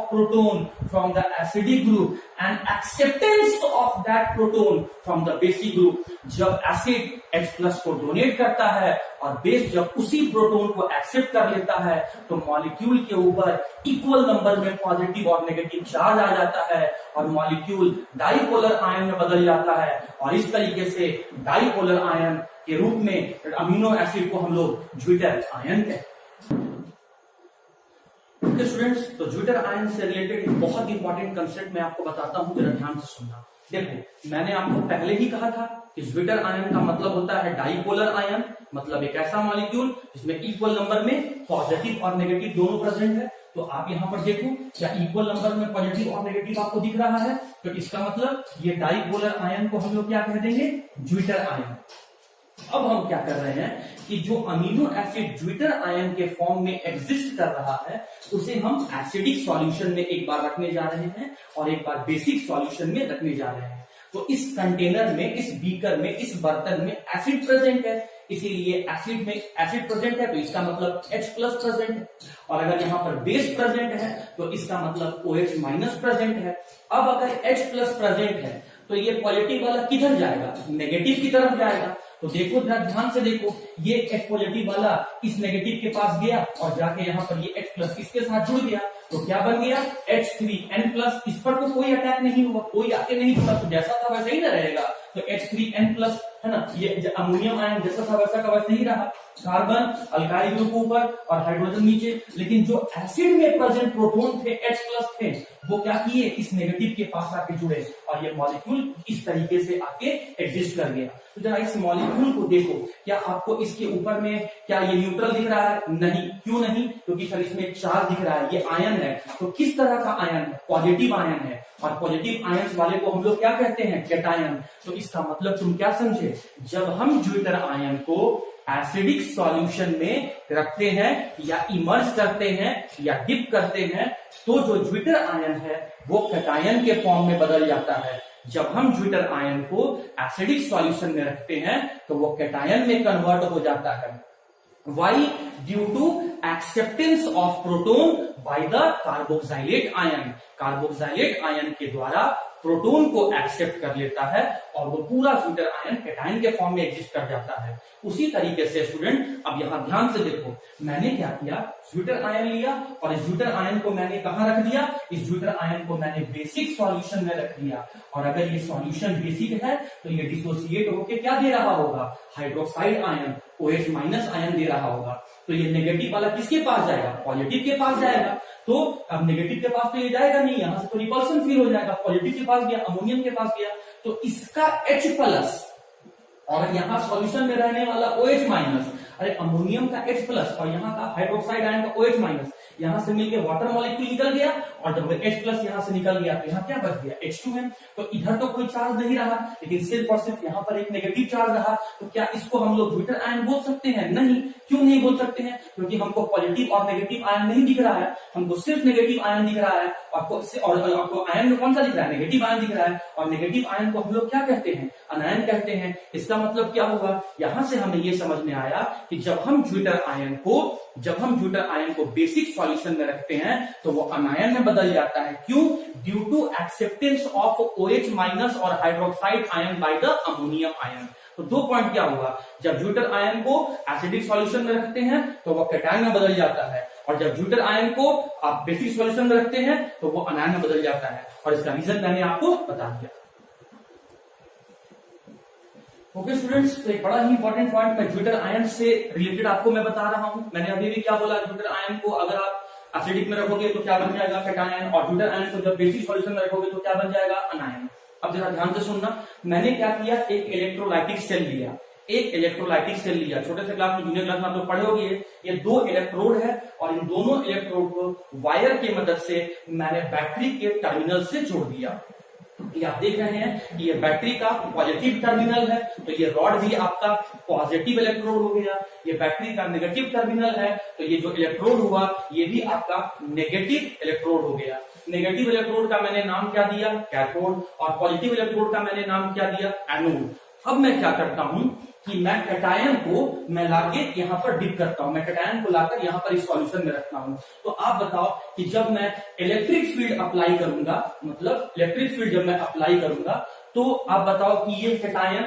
proton from the acidic group and acceptance of that proton from the basic group. जब एसिड H+ को डोनेट करता है और बेस जब उसी प्रोटोन को एक्सेप्ट कर लेता है, तो मॉलिक्यूल के ऊपर इक्वल नंबर में पॉजिटिव और नेगेटिव चार्ज आ जाता है, और मॉलिक्यूल डाइपोलर आयन में बदल जाता है। और इस तरीके से डाइपोलर आयन के रूप में अमीनो एसिड को हम लोग ज्यूटर आयन कहते हैं। स्टूडेंट्स, तो ज्यूटर आयन से रिलेटेड एक बहुत इंपॉर्टेंट कंसेप्ट मैं आपको बताता हूं, जरा ध्यान से सुनना। देखो मैंने आपको पहले ही कहा था कि ज्यूटर आयन का मतलब होता है डाइपोलर आयन, मतलब एक ऐसा मॉलिक्यूल जिसमें इक्वल नंबर में पॉजिटिव और नेगेटिव दोनों प्रेजेंट है। तो आप यहाँ पर देखो क्या इक्वल नंबर में पॉजिटिव और नेगेटिव आपको दिख रहा है, तो इसका मतलब ये डाइपोलर आयन को हम लोग क्या कह देंगे, ज्यूटर आयन। अब हम क्या कर रहे हैं कि जो अमीनो एसिड ज्यूटर आयन के फॉर्म में एग्जिस्ट कर रहा है उसे हम एसिडिक सॉल्यूशन में एक बार रखने जा रहे हैं और एक बार बेसिक सॉल्यूशन में रखने जा रहे हैं। तो इस कंटेनर में, इस बीकर में, इस बर्तन में एसिड प्रेजेंट है, इसीलिए एसिड में एसिड प्रेजेंट है तो इसका मतलब H+ प्रेजेंट है, और अगर यहाँ पर बेस प्रेजेंट है तो इसका मतलब OH- प्रेजेंट है। अब अगर H+ प्रेजेंट है तो ये पॉजिटिव वाला किधर जाएगा, नेगेटिव की तरफ जाएगा। तो देखो जरा ध्यान से देखो, ये H पॉजिटिव वाला इस नेगेटिव के पास गया और जाके यहाँ पर ये H+ इसके साथ जुड़ गया, तो क्या बन गया H3N+। इस पर तो कोई अटैक नहीं हुआ, कोई आके नहीं जुड़ा, तो जैसा था वैसे ही ना रहेगा। तो H3N+ है ना, ये अमोनियम आयन जैसा था वैसा का वैसे ही रहा, कार्बन अल्काइल ग्रुप ऊपर और हाइड्रोजन नीचे। लेकिन जो एसिड में प्रेजेंट प्रोटॉन थे, H+ थे, वो क्या किए, इस नेगेटिव के पास आके जुड़े और ये मॉलिक्यूल इस तरीके से आके एग्जिस्ट कर गया। तो जरा इस मॉलिक्यूल को देखो, क्या आपको इसके ऊपर में क्या ये न्यूट्रल दिख रहा है, नहीं, क्यों नहीं, क्योंकि सर इसमें चार्ज दिख रहा है, ये आयन है। तो किस तरह का आयन है, पॉजिटिव आयन है, और पॉजिटिव आयंस वाले को हम लोग क्या कहते हैं, कैटायन। तो इसका मतलब तुम क्या समझे, जब हम ज्यूटर आयन को एसिडिक सॉल्यूशन में रखते हैं या इमर्ज करते हैं या डिप करते हैं, तो जो ज्यूटर आयन है वो कैटायन के फॉर्म में बदल जाता है। जब हम ज्यूटर आयन को एसिडिक सॉल्यूशन में रखते हैं तो वो कैटायन में कन्वर्ट हो जाता है। Why? Due to acceptance of proton by the carboxylate ion. Carboxylate ion के द्वारा प्रोटोन को एक्सेप्ट कर लेता है और वो पूरा ज्यूटर आयन कैटायन के फॉर्म में एग्जिस्ट कर जाता है। उसी तरीके से स्टूडेंट अब यहां ध्यान से देखो, मैंने क्या किया, ज्यूटर आयन लिया और इस ज्यूटर आयन को मैंने कहां रख दिया, इस ज्यूटर आयन को मैंने बेसिक सॉल्यूशन में रख दिया। और अगर ये सॉल्यूशन बेसिक है तो ये डिसोसिएट होकर क्या दे रहा होगा, हाइड्रोक्साइड आयन, OH- आयन दे रहा होगा। तो ये नेगेटिव वाला किसके पास जाएगा, पॉजिटिव के पास जाएगा। तो अब नेगेटिव के पास तो ये जाएगा नहीं, यहां से तो रिपल्सन फील हो जाएगा, पॉजिटिव के पास गया, अमोनियम के पास गया, तो इसका H+ और यहाँ सॉल्यूशन में रहने वाला OH-, अरे अमोनियम का H+ और यहाँ का हाइड्रोक्साइड आयन का OH-, यहां से मिलके वाटर मॉलिक्यूल निकल गया, और जब H प्लस यहां से निकल गया तो यहाँ क्या बच गया, H2 है। तो इधर तो कोई चार्ज नहीं रहा, लेकिन सिर्फ और सिर्फ यहाँ पर एक नेगेटिव चार्ज रहा। तो क्या इसको हम लोग ज्विटर आयन बोल सकते हैं? नहीं। क्यों नहीं बोल सकते हैं? क्योंकि हमको पॉजिटिव और नेगेटिव आयन नहीं दिख रहा है, हमको सिर्फ नेगेटिव आयन दिख रहा है। आपको आयन में कौन सा दिख रहा है? नेगेटिव आयन दिख रहा है। और नेगेटिव आयन को हम लोग क्या कहते हैं? अनायन कहते हैं। इसका मतलब क्या होगा? यहां से हमें यह समझ में आया कि जब हम ज्विटर आयन को बेसिक सॉल्यूशन में रखते हैं तो वो अनायन में बदल जाता है। क्यों? Due to acceptance of OH minus और hydroxide ion by the ammonium ion. तो 2 पॉइंट क्या हुआ? जब ज्विटर आयन को एसिडिक सॉल्यूशन में रखते हैं तो वो कैटायन में बदल जाता है, और जब ज्विटर आयन को आप बेसिक सॉल्यूशन में रखते हैं तो वो अनायन में बदल जाता है। और इसका रीजन मैंने आपको बता दिया। ओके स्टूडेंट्स, तो एक बड़ा ही इंपॉर्टेंट पॉइंट मैं ज्विटर आयन से रिलेटेड आपको मैं बता रहा हूं। मैंने अभी भी क्या बोला? ज्विटर आयन को अगर आप एसिडिक में रखोगे तो क्या बन जाएगा? कैटायन। और ज्विटर आयन को जब बेसिक सॉल्यूशन में रखोगे तो क्या बन जाएगा? अनायन। अब जरा ध्यान से सुनना, मैंने क्या किया, एक इलेक्ट्रोलाइटिक सेल लिया। छोटे से क्लास में, जूनियर क्लास में आप लोग पढ़े होंगे। ये 2 इलेक्ट्रोड है, और इन दोनों इलेक्ट्रोड को वायर की मदद से मैंने बैटरी के टर्मिनल से जोड़ दिया। ये आप देख रहे हैं, ये बैटरी का पॉजिटिव टर्मिनल है, तो ये रॉड भी आपका पॉजिटिव इलेक्ट्रोड हो गया। ये बैटरी का नेगेटिव टर्मिनल है, तो ये जो इलेक्ट्रोड हुआ ये भी आपका नेगेटिव इलेक्ट्रोड हो गया। नेगेटिव इलेक्ट्रोड का मैंने नाम क्या दिया? कैथोड। और पॉजिटिव इलेक्ट्रोड का मैंने नाम क्या दिया? एनोड। अब मैं क्या करता हूं कि मैं कैटायन को मैं लाके यहाँ पर डिप करता हूं, मैं कैटायन को लाकर यहाँ पर इस सॉल्यूशन में रखता हूं। तो आप बताओ कि जब मैं इलेक्ट्रिक फील्ड अप्लाई करूंगा, मतलब इलेक्ट्रिक फील्ड जब मैं अप्लाई करूंगा, तो आप बताओ कि ये कैटायन,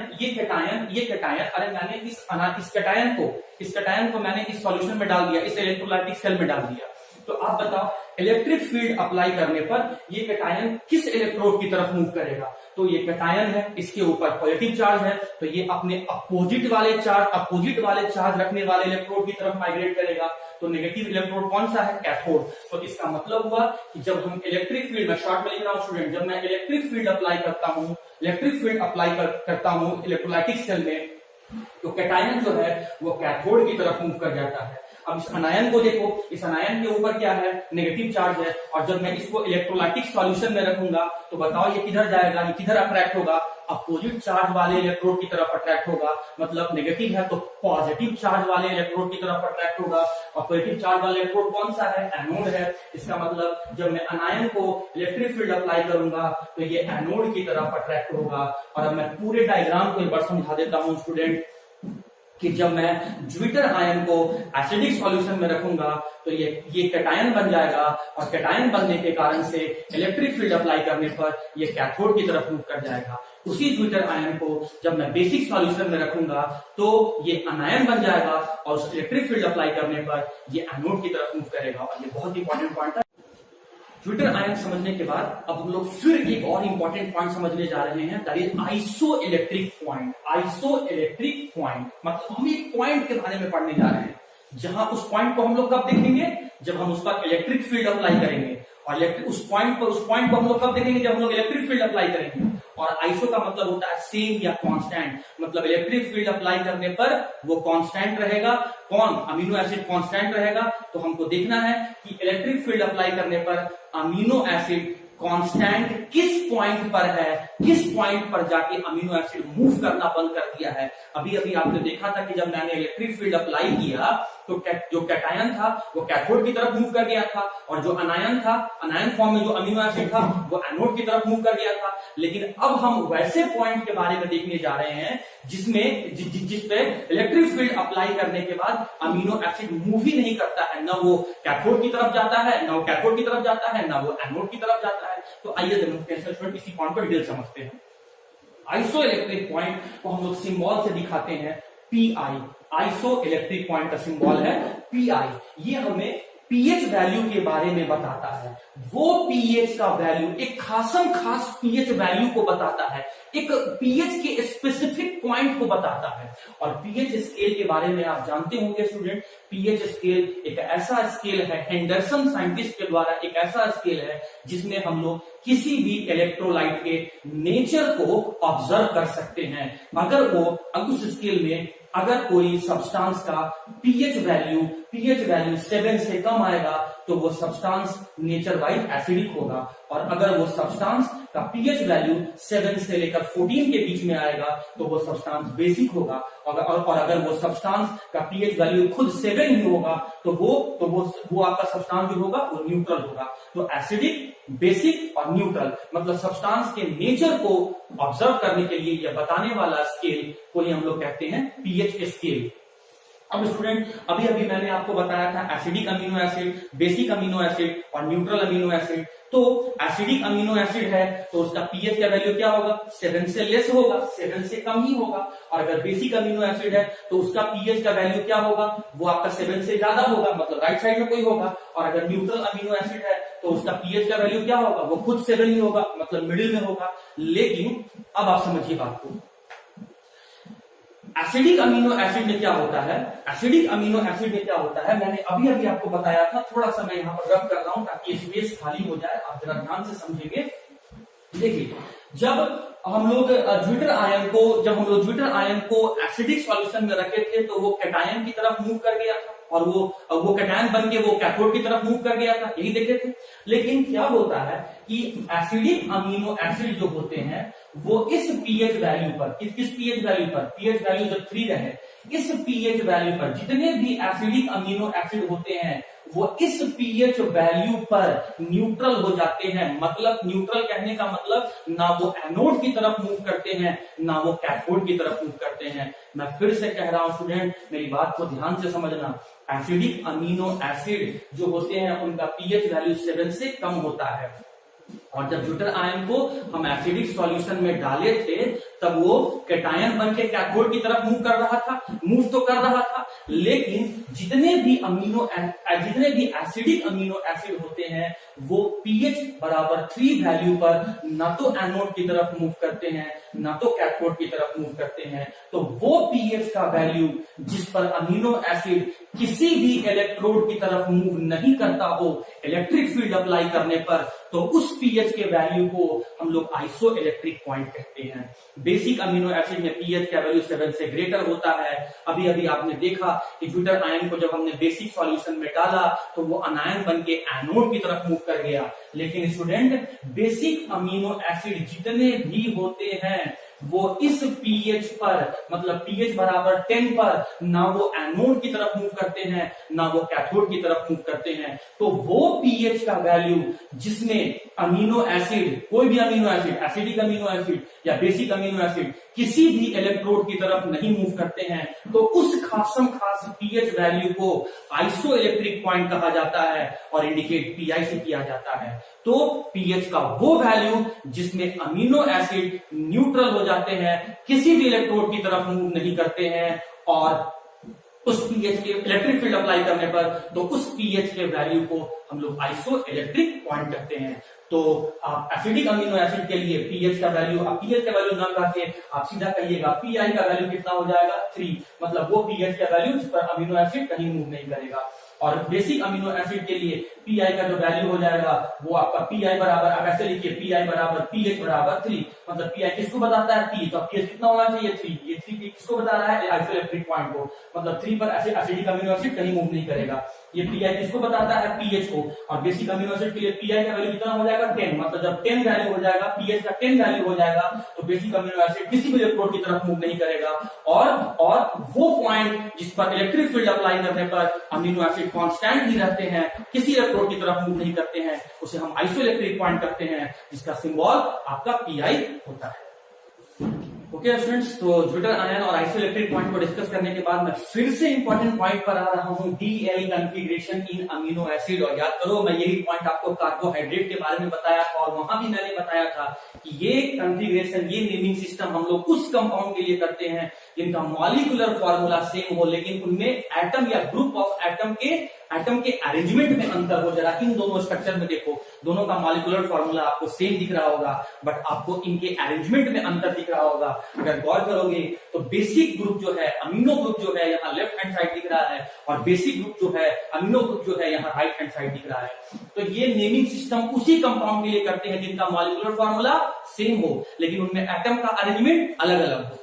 अरे मैंने इस कैटायन को मैंने इस सॉल्यूशन में डाल दिया, इस इलेक्ट्रोलाइटिक सेल में डाल दिया। तो आप बताओ इलेक्ट्रिक फील्ड अप्लाई करने पर ये कैटायन किस इलेक्ट्रोड की तरफ मूव करेगा? तो ये कैटायन है, इसके ऊपर पॉजिटिव चार्ज है, तो ये अपने अपोजिट वाले चार्ज रखने वाले इलेक्ट्रोड की तरफ माइग्रेट करेगा। तो नेगेटिव इलेक्ट्रोड कौन सा है? कैथोड। तो इसका मतलब हुआ कि जब हम इलेक्ट्रिक फील्ड, मैं शॉर्ट में लिख रहा हूं स्टूडेंट, जब मैं इलेक्ट्रिक फील्ड अप्लाई करता हूं इलेक्ट्रोलाइटिक सेल में, तो कैटायन जो है वो कैथोड की तरफ मूव कर जाता है। अब इस अनायन को देखो, इस अनायन के ऊपर क्या है? नेगेटिव चार्ज है, और जब मैं इसको इलेक्ट्रोलाइटिक सॉल्यूशन में रखूंगा तो बताओ ये किधर जाएगा? ये किधर अट्रैक्ट होगा? अपोजिट चार्ज वाले इलेक्ट्रोड की तरफ अट्रैक्ट होगा। मतलब नेगेटिव है तो पॉजिटिव चार्ज वाले इलेक्ट्रोड की तरफ अट्रैक्ट होगा। और पॉजिटिव चार्ज वाला इलेक्ट्रोड कौन सा है? एनोड है। इसका मतलब जब मैं अनायन को इलेक्ट्रिक फील्ड अप्लाई करूंगा तो ये एनोड की तरफ अट्रैक्ट होगा। और अब मैं पूरे डायग्राम को एक बार समझा देता हूं स्टूडेंट, कि जब मैं ज्विटर आयन को एसिडिक सॉल्यूशन में रखूंगा तो ये कैटायन बन जाएगा, और कैटायन बनने के कारण से इलेक्ट्रिक फील्ड अप्लाई करने पर ये कैथोड की तरफ मूव कर जाएगा। उसी ज्विटर आयन को जब मैं बेसिक सॉल्यूशन में रखूंगा तो ये अनायन बन जाएगा, और उस इलेक्ट्रिक फील्ड अप्लाई करने पर ये एनोड की तरफ मूव करेगा। और ये बहुत इंपॉर्टेंट पॉइंट है। ज्विटर आयन समझने के बाद अब हम लोग फिर एक और इंपॉर्टेंट पॉइंट समझने जा रहे हैं, that is isoelectric point. Isoelectric point मतलब हम एक पॉइंट के बारे में पढ़ने जा रहे हैं, जहां उस पॉइंट को हम लोग कब देखेंगे? जब हम उस पर इलेक्ट्रिक फील्ड अप्लाई करेंगे। और उस पॉइंट को हम लोग कब देखेंगे? जब हम लोग इलेक्ट्रिक फील्ड अप्लाई करेंगे। और आइसो का मतलब होता है सेम या कांस्टेंट, मतलब इलेक्ट्रिक फील्ड अप्लाई करने पर वो कांस्टेंट रहेगा। कौन? अमीनो एसिड कांस्टेंट रहेगा। तो हमको देखना है कि इलेक्ट्रिक फील्ड अप्लाई करने पर अमीनो एसिड कांस्टेंट किस पॉइंट पर है, किस पॉइंट पर जाके अमीनो एसिड मूव करना बंद कर दिया है। अभी अभी आपने देखा था कि जब मैंने इलेक्ट्रिक फील्ड अप्लाई किया तो जो कैटायन था वो कैथोड की तरफ मूव कर गया था, और जो अनायन था, अनायन फॉर्म में जो अमीनो एसिड था वो एनोड की तरफ मूव कर गया था। लेकिन अब हम वैसे पॉइंट के बारे में देखने जा रहे हैं जिस पे इलेक्ट्रिक फील्ड अप्लाई करने के बाद अमीनो एसिड मूव ही नहीं करता है, न वो कैथोड की तरफ जाता है, न वो कैथोड की तरफ जाता है, न वो एनोड की तरफ जाता है। तो आइए डेमोन्स्ट्रेशन इसी पॉइंट को डिटेल समझते हैं। आइसो इलेक्ट्रिक पॉइंट को हम लोग सिंबल से दिखाते हैं पीआई। आइसो इलेक्ट्रिक पॉइंट का सिंबल है पीआई। ये हमें पीएच वैल्यू के बारे में बताता है। वो पीएच का वैल्यू, एक खास पीएच वैल्यू को बताता है, एक पीएच के स्पेसिफिक पॉइंट को बताता है। और पीएच स्केल के बारे में आप जानते होंगे स्टूडेंट, पीएच स्केल एक ऐसा स्केल है, हेंडरसन साइंटिस्ट के द्वारा एक ऐसा स्केल है जिसमें हम लोग किसी भी इलेक्ट्रोलाइट के नेचर को ऑब्जर्व कर सकते हैं। अगर उस स्केल में अगर कोई सब्सटेंस का पीएच वैल्यू पीएच वैल्यू 7 से कम आएगा तो वो सब्सटेंस नेचर वाइज एसिडिक होगा, और अगर वो सब्सटेंस का पीएच वैल्यू 7 से लेकर 14 के बीच में आएगा तो वो सब्सटेंस बेसिक होगा, और अगर वो सब्सटेंस का पीएच वैल्यू खुद 7 ही होगा तो वो आपका सब्सटेंस जो होगा वो न्यूट्रल होगा। तो एसिडिक, बेसिक और न्यूट्रल मतलब सब्सटेंस के नेचर को ऑब्जर्व करने के लिए या बताने वाला स्केल को ही हम लोग कहते हैं पीएच स्केल। अब स्टूडेंट अभी अभी मैंने आपको बताया था acidic amino acid, basic amino acid और न्यूट्रल अमीनो एसिड। तो एसिडिक अमीनो एसिड है तो उसका पीएच का वैल्यू क्या होगा, 7 से लेस होगा, 7 से कम ही होगा। और अगर बेसिक अमीनो एसिड है तो उसका पीएच का वैल्यू क्या होगा, वो आपका 7 से ज्यादा होगा, मतलब राइट साइड में कोई होगा। और अगर न्यूट्रल अमीनो एसिड है तो उसका पीएच का वैल्यू क्या होगा, वो खुद 7 ही होगा, मतलब मिडिल में होगा। लेकिन अब आप समझिए बात को, एसिडिक अमीनो एसिड में क्या होता है, एसिडिक अमीनो एसिड में क्या होता है मैंने अभी अभी आपको बताया था, थोड़ा सा मैं यहाँ पर रब कर रहा हूं ताकि स्पेस खाली हो जाए, आप जरा ध्यान से समझेंगे। देखिए जब हम लोग ज्विटर आयन को एसिडिक सॉल्यूशन में रखे थे तो वो कैटायन की तरफ मूव कर गया था, और वो कैटायन बन के वो कैथोड की तरफ मूव कर गया था, यही देखे थे। लेकिन क्या होता है कि एसिडिक अमीनो एसिड जो होते हैं वो इस पीएच वैल्यू पर, किस पीएच वैल्यू पर, पीएच वैल्यू जब 3 रहे, इस पीएच वैल्यू पर जितने भी एसिडिक अमीनो एसिड होते हैं वो इस पीएच वैल्यू पर न्यूट्रल हो जाते हैं। मतलब न्यूट्रल कहने का मतलब ना वो एनोड की तरफ मूव करते हैं ना वो कैथोड की तरफ मूव करते हैं। मैं फिर से कह रहा हूं स्टूडेंट, मेरी बात को ध्यान से समझना, एसिडिक अमीनो एसिड जो होते हैं उनका पीएच वैल्यू 7 से कम होता है, और जब ज्विटर आयन को हम एसिडिक सॉल्यूशन में डाले थे तब वो कैटायन बन के कैथोड की तरफ मूव कर रहा था। लेकिन जितने भी एसिडिक अमीनो एसिड होते हैं वो पीएच बराबर 3 वैल्यू पर ना तो एनोड की तरफ मूव करते हैं ना तो कैथोड की तरफ मूव करते हैं। तो वो पीएच का वैल्यू जिस पर अमीनो एसिड किसी भी इलेक्ट्रोड की तरफ मूव नहीं करता हो इलेक्ट्रिक फील्ड अप्लाई करने पर, तो उस पीएच के वैल्यू को हम लोग आइसो इलेक्ट्रिक पॉइंट कहते हैं। बेसिक अमीनो एसिड में पीएच का वैल्यू 7 से ग्रेटर होता है। अभी अभी आपने देखा कि ज्विटर आयन को जब हमने बेसिक सॉल्यूशन में डाला तो वो अनायन बन के एनोड की तरफ मूव कर गया। लेकिन स्टूडेंट बेसिक अमीनो एसिड जितने भी होते हैं वो इस पीएच पर, मतलब पीएच बराबर 10 पर ना वो एनोड की तरफ मूव करते हैं ना वो कैथोड की तरफ मूव करते हैं। तो वो पीएच का वैल्यू जिसमें अमीनो एसिड, कोई भी amino acid, acidic amino acid या बेसिक अमीनो एसिड किसी भी इलेक्ट्रोड की तरफ नहीं मूव करते हैं, तो उस खास पीएच वैल्यू को आइसो इलेक्ट्रिक पॉइंट कहा जाता है और इंडिकेट पीआई से किया जाता है। तो पीएच का वो वैल्यू जिसमें अमीनो एसिड न्यूट्रल हो जाते हैं, किसी भी इलेक्ट्रोड की तरफ मूव नहीं करते हैं, और उस पीएच के इलेक्ट्रिक फील्ड अप्लाई करने पर तो उस पीएच के वैल्यू को हम लोग आइसो इलेक्ट्रिक पॉइंट कहते हैं। तो आप एसिडिक अमीनो एसिड के लिए पीएच का वैल्यू, आप पीएच का वैल्यू न कह के आप सीधा कहिएगा पीआई का वैल्यू कितना हो जाएगा, 3, मतलब वो पीएच का वैल्यू जिस पर अमीनो एसिड कहीं मूव नहीं करेगा। और बेसिक अमीनो एसिड के लिए पीआई का जो वैल्यू हो जाएगा वो आपका पीआई बराबर, आप ऐसे लिखिए पीआई बराबर पीएच बराबर 3, मतलब पीआई किसको बताता है, P, तो पीएच कितना होना चाहिए, 3। ये 3 किसको बता रहा है, आइसो इलेक्ट्रिक पॉइंट को, मतलब 3 पर एसिडिक अमीनो एसिड कहीं मूव नहीं करेगा। ये पीआई किसको बताता है, पीएच को। और बेसिक अमीनो एसिड के लिए पीआई का वैल्यू कितना हो जाएगा, 10, मतलब जब 10 वैल्यू हो जाएगा, पीएच का 10 वैल्यू हो जाएगा तो बेसिक अमीनो एसिड किसी भी इलेक्ट्रोड की तरफ मूव नहीं करेगा। और वो पॉइंट जिस पर इलेक्ट्रिक फील्ड अप्लाई करने पर अमीनो एसिड कांस्टेंट ही रहते हैं, किसी इलेक्ट्रोड की तरफ मूव नहीं करते हैं, उसे हम आइसो इलेक्ट्रिक पॉइंट कहते हैं, जिसका सिंबल आपका पीआई होता है। ओके स्टूडेंट्स, तो ज्विटर आयन और आइसो इलेक्ट्रिक पॉइंट को डिस्कस करने के बाद मैं फिर से इंपॉर्टेंट पॉइंट पर आ रहा हूं, डीएल कॉन्फ़िगरेशन इन अमीनो एसिड। और याद करो मैं यही पॉइंट आपको कार्बोहाइड्रेट के बारे में बताया था, और वहां भी मैंने बताया था कि ये कॉन्फ़िगरेशन, ये नेमिंग सिस्टम हम लोग उस कंपाउंड के लिए करते हैं जिनका मॉलिक्यूलर फॉर्मूला सेम हो लेकिन उनमें एटम या ग्रुप ऑफ एटम के अरेंजमेंट में अंतर हो। जरा इन दोनों स्ट्रक्चर में देखो, दोनों का मॉलिक्यूलर फॉर्मूला आपको सेम दिख रहा होगा बट आपको इनके अरेंजमेंट में अंतर दिख रहा होगा। अगर गौर करोगे तो बेसिक ग्रुप जो है, अमीनो ग्रुप जो है यहाँ लेफ्ट हैंड साइड दिख रहा है, और बेसिक ग्रुप जो है, अमीनो ग्रुप जो है यहाँ राइट हैंड साइड दिख रहा है। तो ये नेमिंग सिस्टम उसी कंपाउंड के लिए करते हैं जिनका मॉलिक्यूलर फॉर्मूला सेम हो लेकिन उनमें एटम का अरेंजमेंट अलग अलग हो।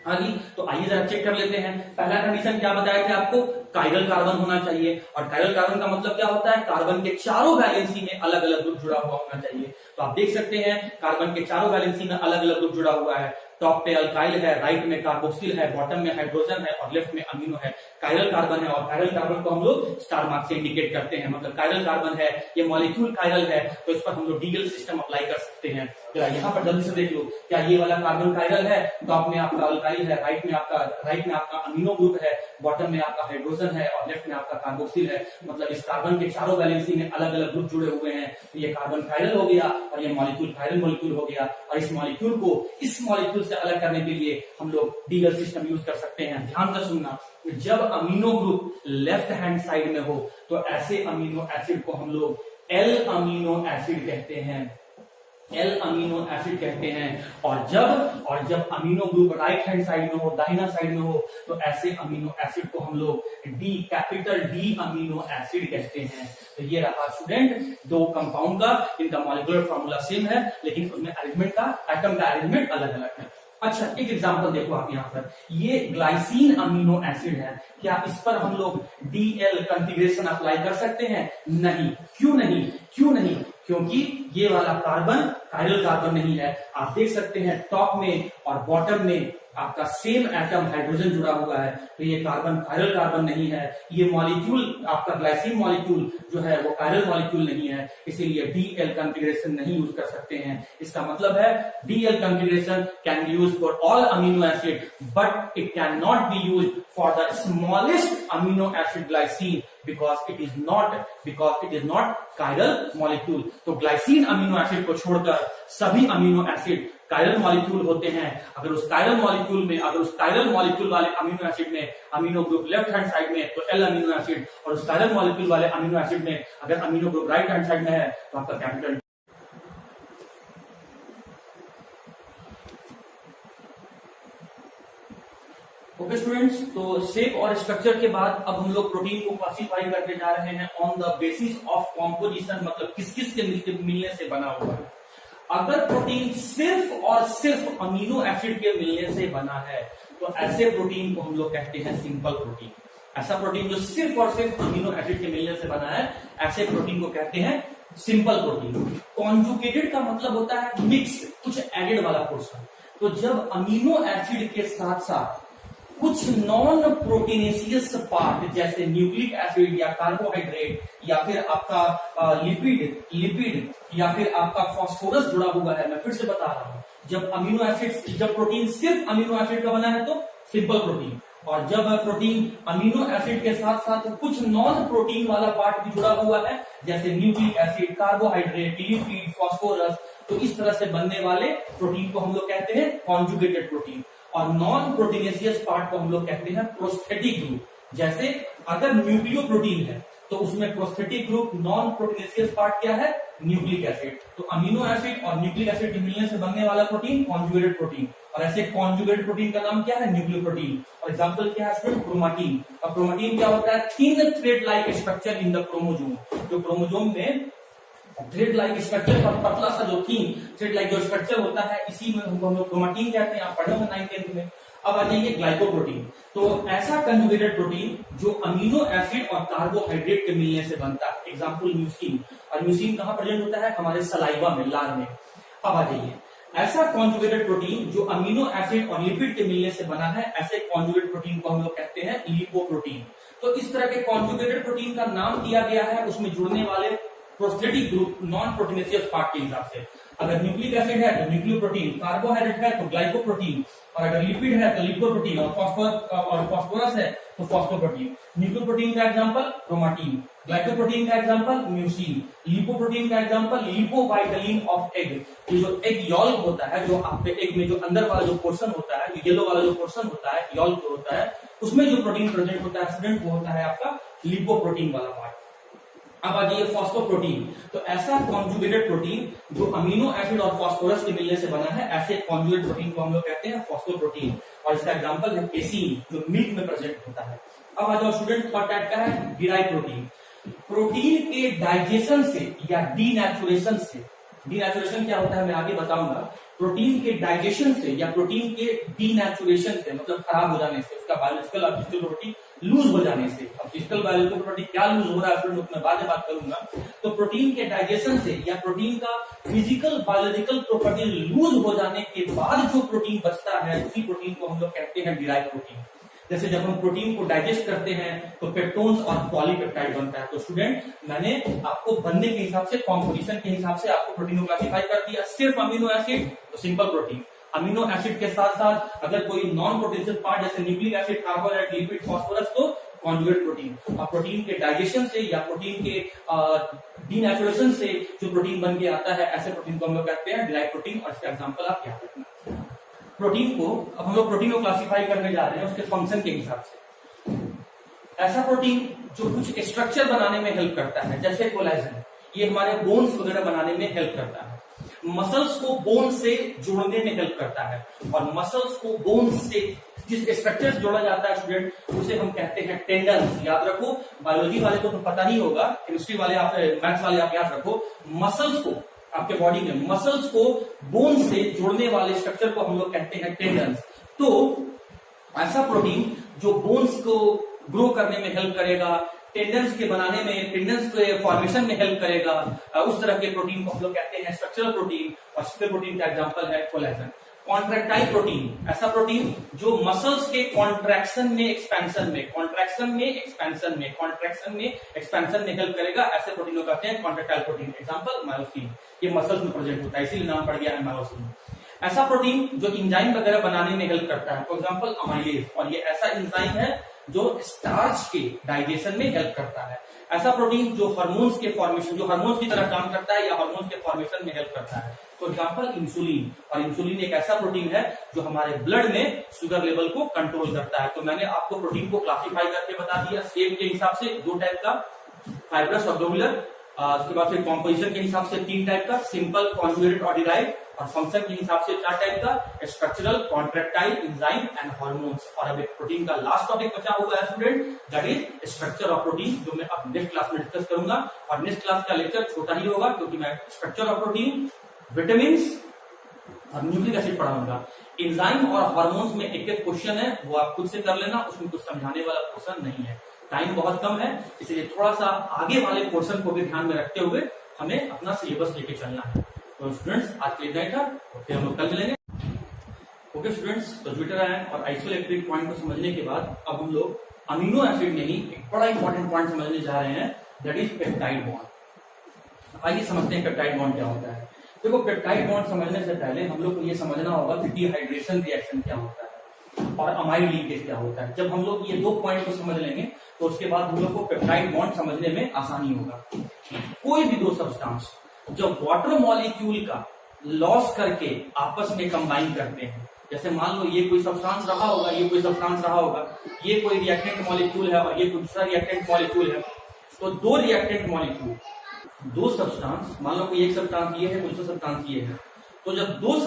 हाँ जी, तो आइए जरा चेक कर लेते हैं। पहला कंडीशन क्या बताया था आपको, कायरल कार्बन होना चाहिए। और कायरल कार्बन का मतलब क्या होता है, कार्बन के चारों वैलेंसी में अलग अलग ग्रुप जुड़ा हुआ होना चाहिए। तो आप देख सकते हैं कार्बन के चारों वैलेंसी में अलग अलग ग्रुप जुड़ा हुआ है। टॉप पे अल्काइल है, राइट में कार्बोक्सिल है, बॉटम में हाइड्रोजन है और लेफ्ट में अमीनो है। कायरल कार्बन है और कायरल कार्बन को हम लोग स्टार मार्क से इंडिकेट करते हैं। मतलब कायरल कार्बन है, ये मॉलिक्यूल कायरल है, तो इस पर हम लोग डीएल सिस्टम अप्लाई कर सकते हैं। यहाँ पर जल्दी से देख लो, क्या ये वाला कार्बन कायरल है, टॉप में आपका अल्काइल है, राइट में आपका अमीनो ग्रुप है, बॉटम में आपका हाइड्रोजन है और लेफ्ट में आपका कार्बोक्सिल है। मतलब इस कार्बन के चारों वैलेंसी में अलग अलग ग्रुप जुड़े हुए हैं। तो ये कार्बन कायरल हो गया और ये मॉलिक्यूल कायरल मॉलिक्यूल हो गया। और इस मॉलिक्यूल को इस मॉलिक्यूल से अलग करने के लिए हम लोग डीएल सिस्टम यूज कर सकते हैं। ध्यान से सुनना, जब amino group left hand side में हो तो ऐसे अमीनो एसिड को हम लोग एल अमीनो एसिड कहते हैं। एल अमीनो एसिड कहते हैं। और जब amino group right hand side में हो, दाहिना साइड में हो, तो ऐसे अमीनो एसिड को हम लोग D, capital D amino acid कहते हैं। तो ये रहा स्टूडेंट दो कंपाउंड का, इनका मॉलिक्यूलर फॉर्मूला सेम है लेकिन उनमें अरेंजमेंट का, एटम का अरेंजमेंट अलग अलग है। अच्छा, एक एग्जांपल देखो आप यहाँ पर, ये ग्लाइसिन अमीनो एसिड है, क्या इस पर हम लोग डीएल कॉन्फ़िगरेशन अप्लाई कर सकते हैं? नहीं। क्यों नहीं? क्योंकि ये वाला कार्बन कायरल कार्बन नहीं है। आप देख सकते हैं टॉप में और बॉटम में आपका सेम एटम हाइड्रोजन जुड़ा हुआ है, तो ये कार्बन कायरल कार्बन नहीं है। ये मॉलिक्यूल आपका ग्लाइसिन मॉलिक्यूल जो है वो कायरल मॉलिक्यूल नहीं है, इसीलिए डीएल कॉन्फ़िगरेशन नहीं यूज कर सकते हैं। इसका मतलब है DL configuration can be used for all amino acid but it can not be used for the smallest amino acid glycine because it is not chiral molecule। तो ग्लाइसिन अमीनो एसिड को छोड़कर सभी अमीनो एसिड कायरल मॉलिक्यूल होते हैं। अगर उस chiral molecule वाले amino acid में amino group left hand side में तो एल अमीनो एसिड, और उस कायरल मॉलिक्यूल वाले अमीनो एसिड में अगर amino group right hand side में है तो आपका कैपिटल। ओके स्टूडेंट्स, तो शेप और स्ट्रक्चर के बाद अब हम लोग प्रोटीन को क्लासिफाई करके जा रहे हैं on the basis of composition, मतलब किस किस के मिलने से बना हुआ है। अगर प्रोटीन सिर्फ और सिर्फ अमीनो एसिड के मिलने से बना है तो ऐसे प्रोटीन को हम लोग कहते हैं सिंपल प्रोटीन। ऐसा प्रोटीन जो सिर्फ और सिर्फ अमीनो एसिड के मिलने से बना है, ऐसे प्रोटीन को कहते हैं सिंपल प्रोटीन। कॉन्जुगेटेड का मतलब होता है मिक्स, कुछ एडेड वाला पोर्शन। तो जब अमीनो एसिड के साथ साथ कुछ नॉन प्रोटीनेशियस पार्ट जैसे न्यूक्लिक एसिड या कार्बोहाइड्रेट या फिर आपका लिपिड या फिर आपका फास्फोरस जुड़ा हुआ है, मैं फिर से बता रहा हूं, जब प्रोटीन सिर्फ अमीनो एसिड का बना है तो सिंपल प्रोटीन, और जब प्रोटीन अमीनो एसिड के साथ साथ कुछ नॉन प्रोटीन वाला पार्ट भी जुड़ा हुआ है जैसे nucleic acid, carbohydrate, lipid, phosphorus, तो इस तरह से बनने वाले प्रोटीन को हम लोग कहते हैं कॉन्जुगेटेड प्रोटीन। और नॉन प्रोटीनेशियस पार्ट को हम लोग कहते हैं प्रोस्थेटिक ग्रुप। जैसे अगर न्यूक्लियो प्रोटीन है तो उसमें prosthetic group, non proteinaceous part क्या है? Nucleic acid. तो अमीनो एसिड और न्यूक्लिक एसिड के मिलने से बनने वाला प्रोटीन कॉन्जुगेटेड प्रोटीन, और ऐसे कॉन्जुगेटेड प्रोटीन का नाम क्या है? न्यूक्लियोप्रोटीन। और एग्जांपल क्या है स्टूडेंट? क्रोमाटीन। और क्रोमाटीन क्या होता है? Thin thread like structure in the chromosome. जो क्रोमोजोम में थ्रेड लाइक स्ट्रक्चर पर पतला सा जो थीन थ्रेड लाइक जो स्ट्रक्चर होता है, इसी में हम लोग क्रोमाटीन कहते हैं। आप पढ़े होंगे 9th-10th में। अब आ जाइए ग्लाइकोप्रोटीन। तो ऐसा कंजुगेटेड प्रोटीन जो अमीनो एसिड और कार्बोहाइड्रेट के मिलने से बनता है। Example mucin. और म्यूसिन कहां प्रेजेंट होता है? हमारे सलाइवा में, लार में। अब आ जाइए ऐसा कॉन्जुगेटेड प्रोटीन जो अमीनो एसिड और लिपिड के मिलने से बना है, ऐसे कॉन्जुगेटेड प्रोटीन को हम लोग कहते हैं लिपोप्रोटीन। तो इस तरह के कॉन्जुगेटेड प्रोटीन का नाम दिया गया है उसमें जुड़ने वाले prosthetic group, non proteinaceous part के हिसाब से। अगर न्यूक्लिक एसिड है तो न्यूक्लियोप्रोटीन, कार्बोहाइड्रेट है तो ग्लाइकोप्रोटीन, और अगर लिपिड है तो लिपोप्रोटीन, और फास्फोरस है तो फॉस्फोप्रोटीन। न्यूक्लियोप्रोटीन का एग्जांपल क्रोमाटीन, ग्लाइकोप्रोटीन का एग्जांपल म्यूसिन, लिपोप्रोटीन का एग्जांपल लिपोवाइटलिन ऑफ एग। ये जो एग यॉल्क होता है, जो आपके एग में जो अंदर वाला जो पोर्शन होता है, येलो वाला जो पोर्शन होता है, यॉल्क होता है, उसमें जो प्रोटीन प्रेजेंट होता है स्टूडेंट, वो होता है आपका लिपोप्रोटीन वाला पार्ट। अब आ जाइए फॉस्फोप्रोटीन। तो ऐसा कॉन्जुगेटेड प्रोटीन जो अमीनो एसिड और फास्फोरस के मिलने से बना है, ऐसे कॉन्जुगेटेड प्रोटीन को हम लोग कहते हैं फॉस्फोप्रोटीन। और इसका एग्जांपल है केसीन, जो मिल्क में प्रेजेंट होता है। अब आ जाओ स्टूडेंट, थर्ड टाइप का है डिराइव प्रोटीन। प्रोटीन के डाइजेशन से या डीनेचुरेशन से, डीनेचुरेशन क्या होता है मैं आगे बताऊंगा। प्रोटीन के डाइजेशन से या प्रोटीन के डीनेचुरेशन से, मतलब खराब हो जाने से, उसका बायोलॉजिकल और फिजिकल प्रॉपर्टी लूज हो जाने से। अब फिजिकल बायोलॉजिकल प्रॉपर्टी क्या लूज हो रहा है स्टूडेंट, मैं बाद में बात करूंगा। तो प्रोटीन के डाइजेशन से या प्रोटीन का फिजिकल बायोलॉजिकल प्रॉपर्टी लूज हो जाने के बाद जो प्रोटीन बचता है उसी प्रोटीन को हम लोग कहते हैं डिराइव्ड प्रोटीन। जैसे जब हम प्रोटीन को डाइजेस्ट करते हैं तो पेप्टोन्स और पॉलीपेप्टाइड बनता है। तो स्टूडेंट मैंने आपको बनने के हिसाब से, कॉम्पोजिशन के हिसाब से आपको प्रोटीन को क्लासिफाई कर दिया। सिर्फ अमीनो एसिड तो सिंपल प्रोटीन, अमीनो एसिड के साथ साथ अगर कोई नॉन प्रोटीन पार्ट जैसे nucleic acid, carbohydrate, lipid, phosphorus तो कॉन्जुगेट प्रोटीन। अब प्रोटीन के डाइजेशन से या प्रोटीन के डीनेचुरेशन से जो प्रोटीन बन के आता है ऐसे प्रोटीन को हम लोग कहते हैं डिराइव्ड प्रोटीन। और इसका एग्जांपल आप याद रखना। प्रोटीन को अब हम लोग प्रोटीन को क्लासिफाई करने जा रहे हैं उसके फंक्शन के हिसाब से। ऐसा प्रोटीन जो कुछ स्ट्रक्चर बनाने में हेल्प करता है जैसे कोलेजन, ये हमारे बोन्स वगैरह बनाने में हेल्प करता है। मसल्स को बोन से जोड़ने में हेल्प करता है और मसल्स को बोन से जिस स्ट्रक्चर से जोड़ा जाता है स्टूडेंट उसे हम कहते हैं टेंडन्स। याद रखो, बायोलॉजी वाले को तो पता ही होगा, केमिस्ट्री वाले आप, मैथ्स वाले आप याद रखो, मसल्स को आपके बॉडी में मसल्स को बोन से जोड़ने वाले स्ट्रक्चर को हम लोग कहते हैं टेंडन्स। तो ऐसा प्रोटीन जो बोन्स को ग्रो करने में हेल्प करेगा, टेंडन्स के बनाने में, टेंडन्स के फॉर्मेशन में हेल्प करेगा, उस तरह के प्रोटीन को हम लोग कहते हैं स्ट्रक्चरल प्रोटीन। और स्ट्रक्चरल प्रोटीन का एग्जांपल है कोलेजन। कॉन्ट्रैक्टाइल प्रोटीन, ऐसा प्रोटीन जो मसल्स के कॉन्ट्रैक्शन में, एक्सपेंशन में, कॉन्ट्रैक्शन में, एक्सपेंशन में, कॉन्ट्रैक्शन में, एक्सपेंशन में हेल्प करेगा, ऐसे प्रोटीन को कहते हैं कॉन्ट्रैक्टाइल प्रोटीन। एग्जांपल मायोसिन, ये मसल्स में प्रेजेंट होता है इसीलिए नाम पड़ गया है मायोसिन। ऐसा प्रोटीन जो इंजाइम वगैरह बनाने में हेल्प करता है, फॉर एग्जांपल अमाइलेज, और ये ऐसा एंजाइम है जो स्टार्च के डाइजेशन में हेल्प करता है। ऐसा प्रोटीन जो हार्मोन्स के फॉर्मेशन, जो हार्मोन्स की तरह काम करता है या हार्मोन्स के फॉर्मेशन में हेल्प करता है। फॉर एग्जांपल इंसुलिन, और इंसुलिन एक ऐसा प्रोटीन है जो हमारे ब्लड में शुगर लेवल को कंट्रोल करता है। तो मैंने आपको प्रोटीन को क्लासिफाई करके बता दिया शेप के हिसाब से, 2 टाइप का, फाइब्रस और ग्लोबुलर। उसके बाद फिर कॉम्पोजिशन के हिसाब से 3 टाइप का, सिंपल, कॉन्जुगेटेड और डिराइव्ड। और फंक्शन के हिसाब से 4 टाइप का, structural, contractile, enzyme and hormones. और अब एक प्रोटीन का लास्ट टॉपिक बचा हुआ है student, that is structure of protein, जो मैं अब नेक्स्ट क्लास में डिस्कस करूंगा। और नेक्स्ट क्लास का लेक्चर छोटा ही होगा क्योंकि मैं स्ट्रक्चर ऑफ प्रोटीन, विटामिन और न्यूक्लिक एसिड पढ़ाऊंगा। एंजाइम और हार्मोन्स में एक एक क्वेश्चन है, वो आप खुद से कर लेना, उसमें कुछ समझाने वाला क्वेश्चन नहीं है, टाइम बहुत कम है, इसलिए थोड़ा सा आगे वाले पोर्शन को भी ध्यान में रखते हुए हमें अपना सिलेबस लेके चलना है। तो स्टूडेंट्स आज के लिए था, फिर हम लोग कल मिलेंगे। ओके स्टूडेंट्स, तो ज्यूटर आयन और आइसोइलेक्ट्रिक पॉइंट को समझने के बाद अब हम लोग अमीनो एसिड में ही एक बड़ा इंपॉर्टेंट पॉइंट समझने जा रहे हैं, दैट इज पेप्टाइड बॉन्ड। आइए समझते हैं पेप्टाइड बॉन्ड क्या होता है। देखो, पेप्टाइड बॉन्ड समझने से पहले हम लोग को ये समझना होगा कि डिहाइड्रेशन रिएक्शन क्या होता है और अमाइड लिंकेज क्या होता है। जब हम लोग ये 2 पॉइंट को समझ लेंगे तो उसके बाद हम लोग को पेप्टाइड बॉन्ड समझने में आसानी होगा। कोई भी 2 सब्सटेंस जब वाटर मॉलिक्यूल का लॉस करके आपस में कंबाइन करते हैं, जैसे मान लो ये कोई सब्सटेंस रहा होगा, ये कोई सब्सटेंस रहा होगा, ये कोई रिएक्टेंट मॉलिक्यूल है और ये कोई दूसरा रिएक्टेंट मॉलिक्यूल है, तो 2 रिएक्टेंट मॉलिक्यूल, 2 सब्सटेंस, मान लो कोई एक सब्सटेंस ये है, दूसरा सब्सटेंस ये है, तो जब 2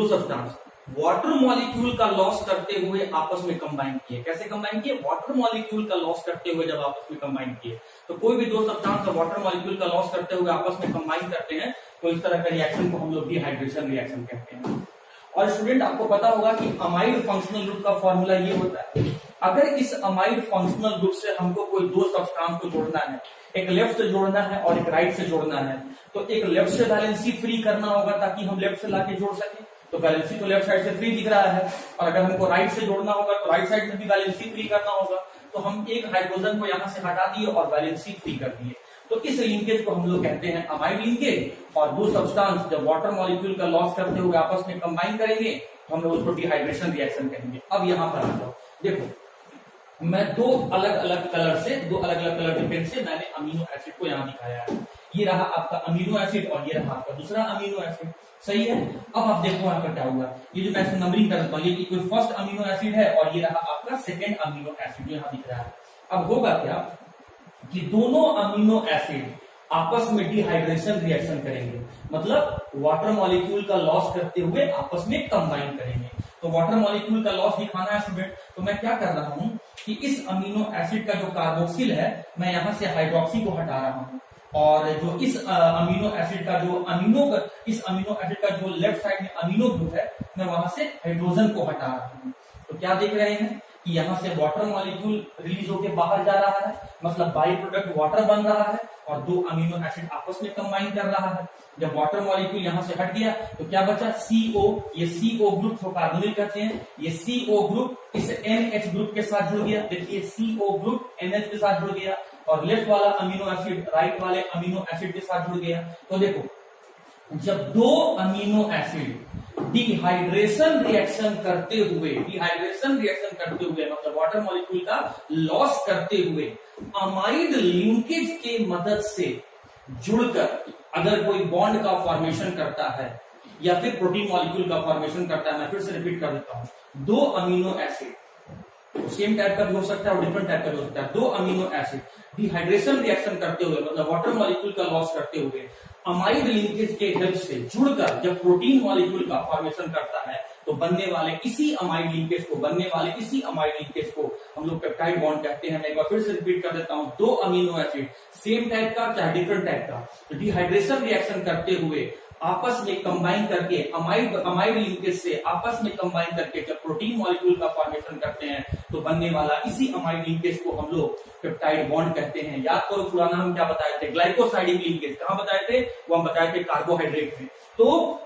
सब्सटेंस वाटर मॉलिक्यूल का लॉस करते हुए आपस में कंबाइन किए, कैसे कंबाइन किए? वाटर मॉलिक्यूल का लॉस करते हुए जब आपस में कंबाइन किए, तो कोई भी 2 सब्सटेंस वाटर मॉलिक्यूल का लॉस करते हुए आपस में कंबाइन करते हैं तो इस तरह का रिएक्शन को हम लोग डिहाइड्रेशन रिएक्शन कहते हैं। और स्टूडेंट आपको पता होगा कि अमाइड फंक्शनल ग्रुप का फॉर्मूला ये होता है, अगर इस अमाइड फंक्शनल ग्रुप से हमको कोई 2 सब्सटेंस को जोड़ना है, एक लेफ्ट से जोड़ना है और एक राइट से जोड़ना है, तो एक लेफ्ट से वैलेंसी फ्री करना होगा ताकि हम लेफ्ट से लाके जोड़ सके, तो वैलेंसी तो लेफ्ट साइड से फ्री दिख रहा है। और अगर हमको राइट से जोड़ना होगा तो राइट साइड में भी वैलेंसी फ्री करना होगा, तो हम एक हाइड्रोजन को यहाँ से हटा दिए और वैलेंसी फ्री कर दिए। तो इस लिंकेज को हम लोग कहते हैं अमाइड लिंकेज। और 2 सब्सटेंस जब वाटर मॉलिक्यूल का लॉस करते हुए आपस में कंबाइन करेंगे तो हम लोग उसको डिहाइड्रेशन रिएक्शन कहेंगे। अब यहाँ पर आ जाओ, देखो मैं 2 अलग अलग कलर के पेन से मैंने अमीनो एसिड को यहाँ दिखाया है। ये रहा आपका अमीनो एसिड और ये रहा आपका दूसरा अमीनो एसिड, सही है। अब आप देखो यहाँ पर क्या हुआ, ये जो मैं नंबरिंग करता हूँ, ये कोई फर्स्ट अमीनो एसिड है और ये रहा आपका सेकेंड अमीनो एसिड जो यहाँ दिख रहा है। अब होगा क्या कि दोनों अमीनो एसिड आपस में डिहाइड्रेशन रिएक्शन करेंगे, मतलब वाटर मॉलिक्यूल का लॉस करते हुए आपस में कंबाइन करेंगे। तो वाटर मॉलिक्यूल का लॉस दिखाना है स्टूडेंट, तो मैं क्या कर रहा हूं कि इस अमीनो एसिड का जो कार्बोक्सिल है मैं यहां से हाइड्रोक्सी को हटा रहा हूं, और जो इस अमीनो एसिड का जो लेफ्ट साइड में अमीनो ग्रुप है मैं वहां से हाइड्रोजन को हटा रहा हूं। तो क्या देख रहे हैं कि यहाँ से वाटर मॉलिक्यूल रिलीज होकर बाहर जा रहा है, मतलब बाई प्रोडक्ट वाटर बन रहा है और दो अमीनो एसिड आपस में कंबाइन कर रहा है। जब वाटर मॉलिक्यूल यहाँ से हट गया तो क्या बचा, CO। ये CO ग्रुप को कार्बोनिल कहते हैं। ये CO ग्रुप इस NH ग्रुप के साथ जुड़ गया। देखिए CO ग्रुप NH के साथ जुड़ गया और लेफ्ट वाला अमीनो एसिड राइट वाले अमीनो एसिड के साथ जुड़ गया। तो देखो, जब दो अमीनो एसिड डिहाइड्रेशन रिएक्शन करते हुए मतलब वाटर मॉलिक्यूल का लॉस करते हुए अमाइड लिंकेज के मदद से जुड़कर अगर कोई बॉन्ड का फॉर्मेशन करता है या फिर प्रोटीन मॉलिक्यूल का फॉर्मेशन करता है, मैं फिर से रिपीट कर देता हूं, दो अमीनो एसिड सेम टाइप का भी हो सकता है और डिफरेंट टाइप का भी हो सकता है। दो अमीनो एसिड डिहाइड्रेशन रिएक्शन करते हुए मतलब वाटर मॉलिक्यूल का लॉस करते हुए अमाइड लिंकेज के हेल्प से जुड़कर जब प्रोटीन मॉलिक्यूल का फॉर्मेशन करता है तो बनने वाले इसी अमाइड लिंकेज को हम लोग पेप्टाइड बॉन्ड कहते हैं। मैं एक बार फिर से रिपीट कर देता हूं, दो अमीनो एसिड सेम टाइप का चाहे डिफरेंट टाइप का, तो डिहाइड्रेशन रिएक्शन करते हुए आपस में कंबाइन करके अमाइड लिंकेज से आपस में कंबाइन करके जब प्रोटीन मॉलिक्यूल का फॉर्मेशन करते हैं तो बनने वाला इसी अमाइड लिंकेज को हम लोग पेप्टाइड बॉन्ड कहते हैं। याद करो पुराना हम क्या बताए थे, ग्लाइकोसाइडिक लिंकेज कहां बताए थे, वो हम बताए थे कार्बोहाइड्रेट में। तो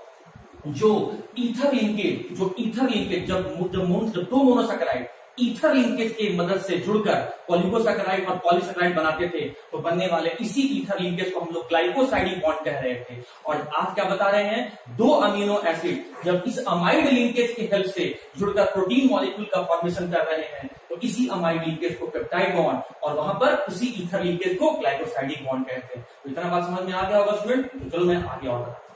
जो ईथर लिंकेज जब दो मोनोसैकेराइड ईथर लिंकेज की मदद से जुड़कर ओलिगोसैकेराइड और पॉलीसैकेराइड बनाते थे तो बनने वाले इसी ईथर लिंकेज को हम लोग ग्लाइकोसाइडिक बॉन्ड कह रहे थे। और आज क्या बता रहे हैं, दो अमीनो एसिड जब इस अमाइड लिंकेज की हेल्प से जुड़कर प्रोटीन मॉलिक्यूल का फॉर्मेशन कर रहे हैं तो इसी अमाइड लिंकेज को पेप्टाइड बॉन्ड और वहां पर उसी ईथर लिंकेज को ग्लाइकोसाइडिक बॉन्ड कहते हैं। तो इतना बात समझ में आ गया होगा स्टूडेंट। तो चलो मैं आगे और बताता हूं।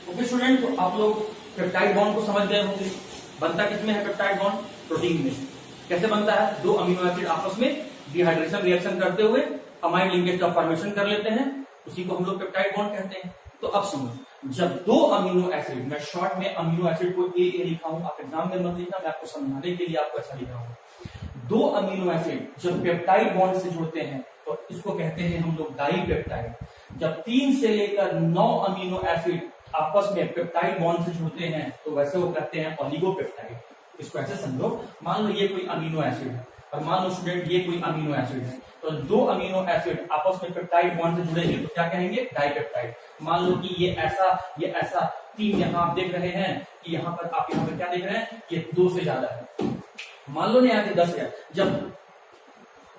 ओके स्टूडेंट, तो आप लोग पेप्टाइड बॉन्ड को समझ गए होंगे। बनता किसमें है पेप्टाइड बॉन्ड, प्रोटीन में। कैसे बनता है, दो अमीनो एसिड आपस में डिहाइड्रेशन रिएक्शन करते हुए अमाइड लिंकेज का फॉर्मेशन कर लेते हैं, उसी को हम लोग पेप्टाइड बॉन्ड कहते हैं। तो अब सुनो, जब दो अमीनो एसिड, मैं शॉर्ट में अमीनो एसिड को ए लिखा हूं, आप एग्जाम में मत लिखना, मैं आपको समझाने के लिए आपको ऐसा लिखा हूं। दो अमीनो एसिड जब पेप्टाइड बॉन्ड से जुड़ते हैं तो इसको कहते हैं हम लोग डाइपेप्टाइड। जब 3 से लेकर 9 अमीनो एसिड आपस में पेप्टाइड बॉन्ड से जुड़ते हैं तो वैसे वो कहते हैं ओलिगोपेप्टाइड। इसको ऐसे समझो, मान लो ये कोई अमीनो एसिड है और मान लो स्टूडेंट ये कोई अमीनो एसिड है, तो दो अमीनो एसिड आपस में पेप्टाइड बॉन्ड से जुड़ेंगे तो क्या कहेंगे, डाइपेप्टाइड। मान लो कि ये ऐसा 3 यहाँ आप देख रहे हैं कि यहाँ पर आप यहाँ पर क्या देख रहे हैं, ये 2 से ज्यादा है। मान लो यहाँ 10 है। जब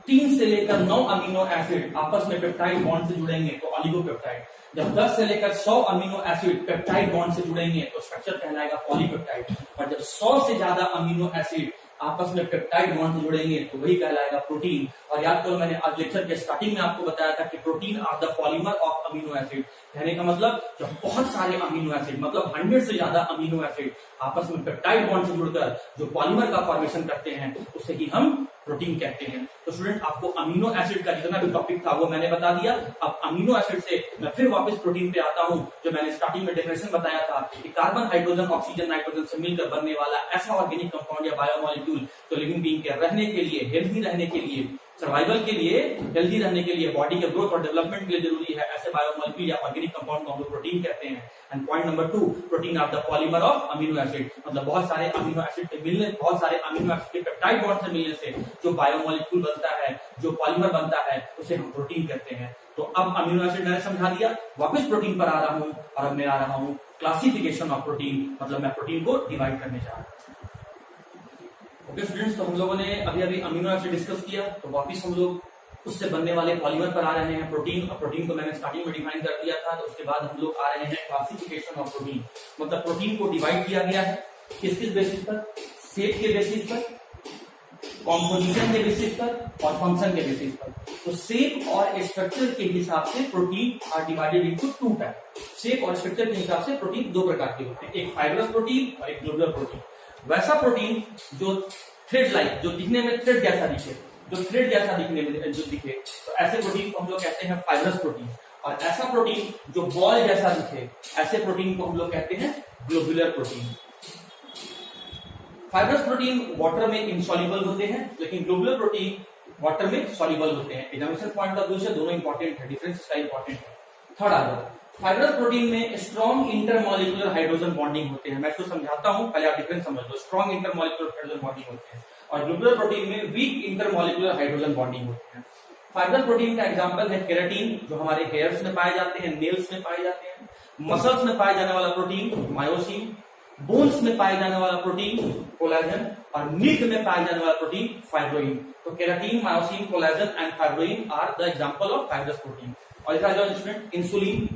3 से लेकर 9 अमीनो एसिड आपस में पेप्टाइड बॉन्ड से जुड़ेंगे तो ओलिगोपेप्टाइड। जब 10 से लेकर 100 अमीनो एसिड पेप्टाइड बॉन्ड से जुड़ेंगे तो स्ट्रक्चर कहलाएगा पॉलीपेप्टाइड। और जब 100 से ज्यादा अमीनो एसिड आपस में पेप्टाइड बॉन्ड से जुड़ेंगे तो वही कहलाएगा प्रोटीन। और याद करो, मैंने आज लेक्चर के स्टार्टिंग में आपको बताया था कि protein are the polymer of amino acid. कहने का मतलब जब बहुत सारे अमीनो एसिड मतलब 100 से ज्यादा अमीनो एसिड आपस में पेप्टाइड बॉन्ड से जुड़कर जो पॉलीमर का फॉर्मेशन करते हैं उसे ही हम प्रोटीन कहते हैं। तो स्टूडेंट, आपको अमीनो एसिड का जितना भी टॉपिक था वो मैंने बता दिया। अब अमीनो एसिड से मैं फिर वापस प्रोटीन पे आता हूं, जो मैंने स्टार्टिंग में डेफिनेशन बताया था कि कार्बन हाइड्रोजन ऑक्सीजन नाइट्रोजन से मिलकर बनने वाला ऐसा ऑर्गेनिक कंपाउंड या बायोमॉलिक्यूल तो लिविंग बीइंग के रहने के लिए, हेल्थी रहने के लिए, सर्वाइवल के लिए, हेल्थी रहने के लिए, बॉडी के ग्रोथ और डेवलपमेंट के लिए जरूरी है। ऐसे बायोमॉलिक्यूल या ऑर्गेनिक कंपाउंड को हम लोग प्रोटीन कहते हैं। And point number 2, protein are the polymer of amino acid. मतलब बहुत सारे अमीनो एसिड के मिलने, बहुत सारे अमीनो एसिड के पेप्टाइड बॉन्ड से मिलने से जो बायोमॉलिक्यूल बनता है, जो पॉलीमर बनता है, उसे हम प्रोटीन कहते हैं। तो अब अमीनो एसिड मैंने समझा दिया, वापस प्रोटीन पर आ रहा हूं और अब मैं आ रहा हूं क्लासिफिकेशन ऑफ प्रोटीन। मतलब मैं प्रोटीन को डिवाइड करने जा रहा हूं। ओके स्टूडेंट्स, तो हम लोगों ने अभी अमीनो एसिड डिस्कस किया, तो वापस हम लोग उससे बनने वाले पॉलीमर पर आ रहे हैं, प्रोटीन। और प्रोटीन को मैंने स्टार्टिंग में डिफाइन कर दिया था, तो उसके बाद हम लोग आ रहे हैं क्लासिफिकेशन ऑफ प्रोटीन। मतलब प्रोटीन को डिवाइड किया गया है किस किस बेसिस पर, शेप के बेसिस पर, कॉम्पोजिशन के बेसिस पर और फंक्शन के बेसिस पर। तो शेप और स्ट्रक्चर के हिसाब से protein are divided into 2 type. Shape और स्ट्रक्चर के हिसाब से प्रोटीन 2 प्रकार के होते हैं, एक फाइब्रस प्रोटीन और एक ग्लोबुलर प्रोटीन। वैसा प्रोटीन जो थ्रेड लाइक, जो दिखने में थ्रेड जैसा दिखे, जो थ्रेड जैसा दिखने में जो दिखे, तो ऐसे प्रोटीन को हम लोग कहते हैं फाइब्रस प्रोटीन। और ऐसा प्रोटीन जो बॉल जैसा दिखे, ऐसे प्रोटीन को हम लोग कहते हैं globular protein. Fibrous protein water में इनसॉल्युबल होते हैं, लेकिन ग्लोबुलर प्रोटीन वाटर में सॉल्युबल होते हैं। एग्जामिनेशन पॉइंट ऑफ व्यू से दोनों इंपॉर्टेंट है, डिफरेंस इसका इंपॉर्टेंट है। थर्ड आ जाओ, फाइब्रस प्रोटीन में स्ट्रॉन्ग इंटरमॉलिक्यूलर हाइड्रोजन बॉन्डिंग होते हैं। मैं इसको समझाता हूं, पहले आप डिफरेंस समझ लो। स्ट्रॉन्ग इंटरमॉलिक्यूलर हाइड्रोजन बॉन्डिंग होते हैं और ग्लोबुलर प्रोटीन में वीक इंटरमॉलिक्यूलर हाइड्रोजन बॉन्डिंग होते हैं। फाइब्रस प्रोटीन का एग्जांपल है केराटिन, जो हमारे हेयर्स में पाए जाते हैं, नेल्स में पाए जाते हैं। मसल्स में पाए जाने वाला प्रोटीन मायोसिन, बोन्स में पाए जाने वाला प्रोटीन कोलेजन और मिल्क में पाए जाने वाला प्रोटीन फाइब्रोइन। तो keratin, myosin, collagen and fibroin are the example of fibrous protein. और इधर आ जाओ स्टूडेंट, इंसुलिन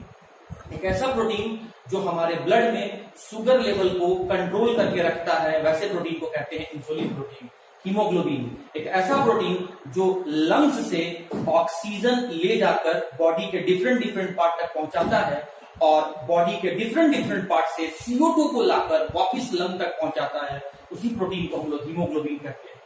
एक ऐसा प्रोटीन जो हमारे ब्लड में शुगर लेवल को कंट्रोल करके रखता है, वैसे प्रोटीन को कहते हैं इंसुलिन प्रोटीन। हीमोग्लोबिन एक ऐसा प्रोटीन जो लंग्स से ऑक्सीजन ले जाकर बॉडी के डिफरेंट पार्ट तक पहुंचाता है और बॉडी के डिफरेंट पार्ट से CO2 को लाकर वापिस लंग तक पहुंचाता है, उसी प्रोटीन को हम लोग हीमोग्लोबिन कहते हैं।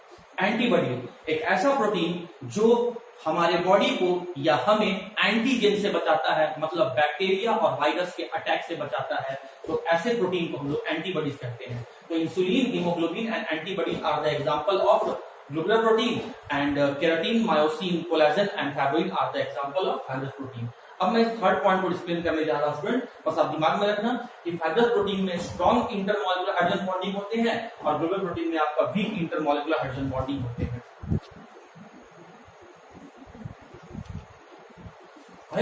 एंटीबॉडी एक ऐसा प्रोटीन जो हमारे बॉडी को या हमें एंटीजन से बचाता है, मतलब बैक्टीरिया और वायरस के अटैक से बचाता है, तो ऐसे प्रोटीन को हम लोग एंटीबॉडीज कहते हैं। तो insulin, haemoglobin and antibody are the example of globular protein and keratin, myosin, collagen and fibroin are the example of fibrous protein. अब मैं इस थर्ड पॉइंट को एक्सप्लेन करने जा रहा हूं स्टूडेंट, बस आप दिमाग में रखना कि फाइब्रस प्रोटीन में स्ट्रॉन्ग इंटरमॉलिक्यूलर हाइड्रोजन बॉन्डिंग होते हैं और ग्लोबुलर प्रोटीन में आपका वीक इंटरमॉलिक्यूलर हाइड्रोजन बॉन्डिंग होते हैं।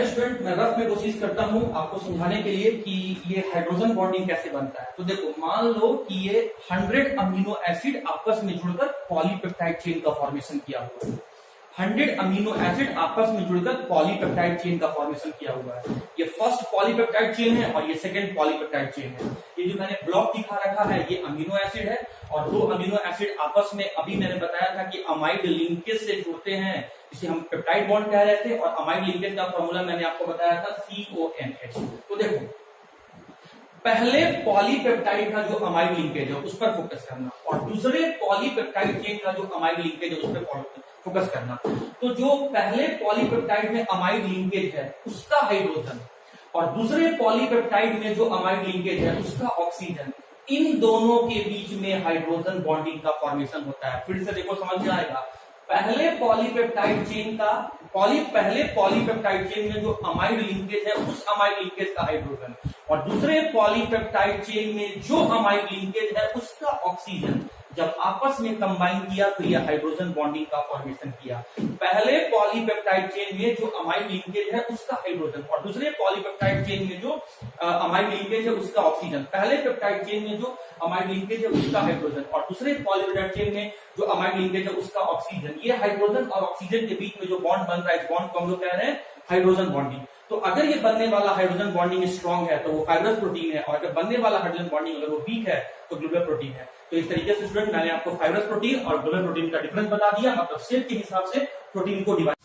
स्टूडेंट, मैं रफ में कोशिश करता हूं आपको समझाने के लिए कि ये हाइड्रोजन बॉन्डिंग कैसे बनता है। तो देखो, मान लो कि ये 100 अमीनो एसिड आपस में जुड़कर पॉलीपेप्टाइड चेन का फॉर्मेशन किया हुआ है। 100 अमीनो एसिड आपस में जुड़कर पॉलीपेप्टाइड चेन का फॉर्मेशन किया हुआ है। ये फर्स्ट पॉलीपेप्टाइड चेन है और ये सेकंड पॉलीपेप्टाइड चेन है। ये जो मैंने ब्लॉक दिखा रखा है ये अमीनो एसिड है और दो अमीनो एसिड आपस में, अभी मैंने बताया था कि अमाइड लिंकेज से जुड़ते हैं, जिसे हम पेप्टाइड बॉन्ड कह रहे थे, और अमाइड लिंकेज का फॉर्मूला मैंने आपको बताया था CONH। तो देखो, पहले पॉलीपेप्टाइड का जो अमाइड लिंकेज है उस पर फोकस करना और दूसरे पॉलीपेप्टाइड चेन का जो अमाइड लिंकेज है उस पर फोकस करना। तो जो पहले पॉलीपेप्टाइड में अमाइड लिंकेज है उसका हाइड्रोजन और दूसरे पॉलीपेप्टाइड में जो अमाइड लिंकेज है उसका ऑक्सीजन, इन दोनों के बीच में हाइड्रोजन बॉन्डिंग का फॉर्मेशन होता है। फिर से देखो, समझ में आएगा। पहले पॉलीपेप्टाइड चेन में जो अमाइड लिंकेज है उस अमाइड लिंकेज का हाइड्रोजन और दूसरे पॉलीपेप्टाइड चेन में जो अमाइड लिंकेज है उसका ऑक्सीजन, जब आपस में कंबाइन किया तो यह हाइड्रोजन बॉन्डिंग का फॉर्मेशन किया। पहले पॉलीपेप्टाइड चेन में जो अमाइड लिंकेज है उसका हाइड्रोजन और दूसरे पॉलीपेप्टाइड चेन में जो अमाइड लिंकेज है उसका ऑक्सीजन। पहले पेप्टाइड चेन में जो अमाइड लिंकेज है उसका हाइड्रोजन और दूसरे पॉलीपेप्टाइड चेन में जो अमाइड लिंकेज है उसका ऑक्सीजन। ये हाइड्रोजन और ऑक्सीजन के बीच में जो बॉन्ड बन रहा है, इस बॉन्ड को हम लोग कह रहे हैं हाइड्रोजन बॉन्डिंग। तो अगर ये बनने वाला हाइड्रोजन बॉन्डिंग स्ट्रॉन्ग है तो वो फाइब्रस प्रोटीन है, और अगर बनने वाला हाइड्रोजन बॉन्डिंग अगर वो वीक है तो ग्लोबुलर प्रोटीन है। तो इस तरीके से स्टूडेंट मैंने आपको फाइब्रस प्रोटीन और ग्लोबुलर प्रोटीन का डिफरेंस बता दिया, मतलब शेप के हिसाब से प्रोटीन को डिवाइड